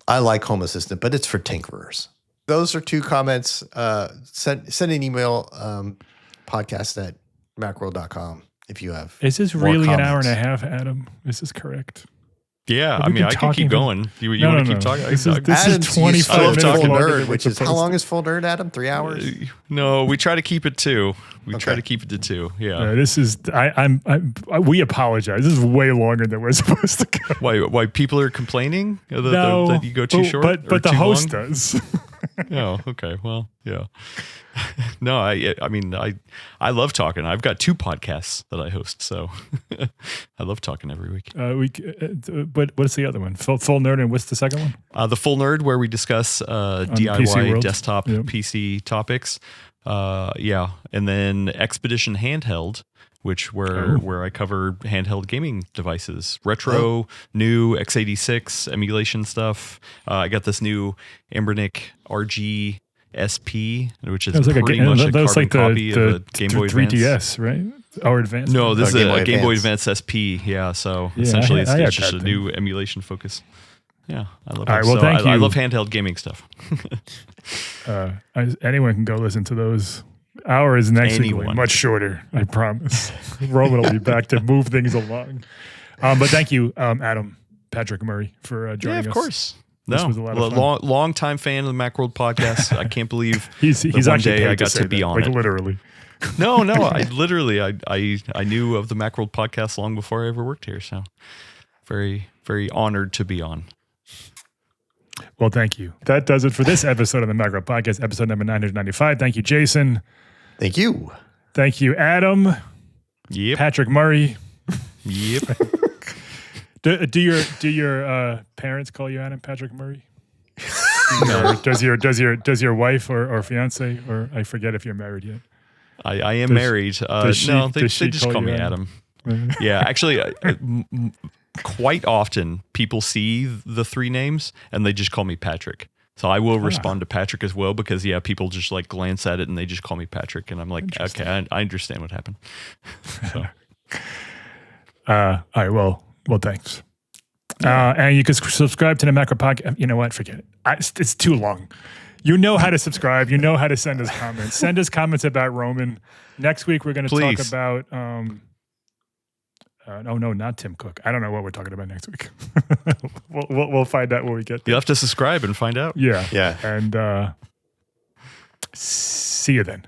Speaker 2: I like Home Assistant, but it's for tinkerers. Those are two comments. Send an email, podcast at Macworld.com if you have.
Speaker 1: Is this
Speaker 2: more
Speaker 1: really an hour and
Speaker 2: comments.
Speaker 1: a half, Adam? Is this correct?
Speaker 3: Yeah,
Speaker 1: Have
Speaker 3: I
Speaker 1: we
Speaker 3: mean,
Speaker 1: been
Speaker 3: I can
Speaker 1: talking
Speaker 3: keep
Speaker 1: for-
Speaker 3: going. You
Speaker 1: No,
Speaker 3: want to
Speaker 1: no,
Speaker 3: keep
Speaker 1: no.
Speaker 3: talking?
Speaker 1: This is
Speaker 2: Adam's
Speaker 1: 25
Speaker 2: used to
Speaker 1: minutes
Speaker 2: Full
Speaker 1: longer
Speaker 2: Nerd,
Speaker 1: than
Speaker 2: which
Speaker 1: we're
Speaker 2: is how
Speaker 1: supposed
Speaker 2: long
Speaker 1: to.
Speaker 2: is Full Nerd, Adam? 3 hours?
Speaker 3: No, we try to keep it 2. We try
Speaker 2: Okay.
Speaker 3: to keep it to 2. Yeah.
Speaker 1: This is we apologize. This is way longer than we're supposed to go.
Speaker 3: Why people are complaining
Speaker 1: No,
Speaker 3: that you go too short?
Speaker 1: but
Speaker 3: or
Speaker 1: the
Speaker 3: too
Speaker 1: host
Speaker 3: long?
Speaker 1: does.
Speaker 3: Oh, okay. Well, yeah. No, I mean, I love talking. I've got 2 podcasts that I host, so I love talking every week.
Speaker 1: But what's the other one? Full Nerd, and what's the second one?
Speaker 3: The Full Nerd, where we discuss
Speaker 1: PC
Speaker 3: DIY
Speaker 1: World.
Speaker 3: desktop
Speaker 1: Yep.
Speaker 3: PC topics. Yeah, and then Expedition Handheld, which where I cover handheld gaming devices, retro, new x86 emulation stuff. I got this new Embernic RG SP, which is
Speaker 1: It was like
Speaker 3: pretty much a
Speaker 1: that was
Speaker 3: carbon
Speaker 1: like
Speaker 3: copy of a
Speaker 1: the
Speaker 3: Game Boy Advance.
Speaker 1: 3DS, right? Or Advance?
Speaker 3: No, this is
Speaker 2: Game Boy
Speaker 3: a Game Boy
Speaker 2: Advance.
Speaker 3: Advance SP. Yeah, so
Speaker 1: Yeah,
Speaker 3: essentially
Speaker 1: I had
Speaker 3: it's just
Speaker 1: that
Speaker 3: a
Speaker 1: thing.
Speaker 3: new emulation focus. Yeah, I love it.
Speaker 1: All right, well,
Speaker 3: So
Speaker 1: thank
Speaker 3: I
Speaker 1: you.
Speaker 3: love handheld gaming stuff.
Speaker 1: Anyone can go listen to those. Hour is next week, will be
Speaker 3: Anyone.
Speaker 1: much shorter. I promise. Roman will be back to move things along. But thank you, Adam, Patrick Murray, for joining us.
Speaker 3: Yeah, of course.
Speaker 1: This
Speaker 3: No,
Speaker 1: was a lot of fun.
Speaker 3: long time fan of the Macworld podcast. I can't believe
Speaker 1: He's
Speaker 3: that
Speaker 1: actually
Speaker 3: one day
Speaker 1: paid
Speaker 3: I got
Speaker 1: say
Speaker 3: to be
Speaker 1: that,
Speaker 3: on
Speaker 1: like
Speaker 3: it.
Speaker 1: literally.
Speaker 3: No, I literally I knew of the Macworld podcast long before I ever worked here. So very, very honored to be on.
Speaker 1: Well, thank you. That does it for this episode of the Macworld Podcast, episode number 995. Thank you, Jason.
Speaker 2: Thank you.
Speaker 1: Thank you, Adam.
Speaker 3: Yep.
Speaker 1: Patrick Murray.
Speaker 3: Yep.
Speaker 1: Do your parents call you Adam Patrick Murray? Or does your wife or fiance, or I forget if you're married yet?
Speaker 3: I am
Speaker 1: Does-
Speaker 3: married.
Speaker 1: does she-
Speaker 3: No, they
Speaker 1: does she
Speaker 3: just
Speaker 1: call
Speaker 3: call
Speaker 1: you
Speaker 3: me
Speaker 1: Adam?
Speaker 3: Adam. Yeah, actually, quite often people see the 3 names and they just call me Patrick. So I will respond to Patrick as well because people just like glance at it and they just call me Patrick, and I'm like, okay, I understand what happened. So.
Speaker 1: All right. Well, thanks. And you can subscribe to the Macro Podcast. You know what? Forget it. It's too long. You know how to subscribe. You know how to send us comments. Send us comments about Roman. Next week we're going to talk
Speaker 3: Please.
Speaker 1: about. No, not Tim Cook. I don't know what we're talking about next week. we'll find out when we get there.
Speaker 3: You'll have to subscribe and find out.
Speaker 1: Yeah.
Speaker 2: Yeah.
Speaker 1: And see you then.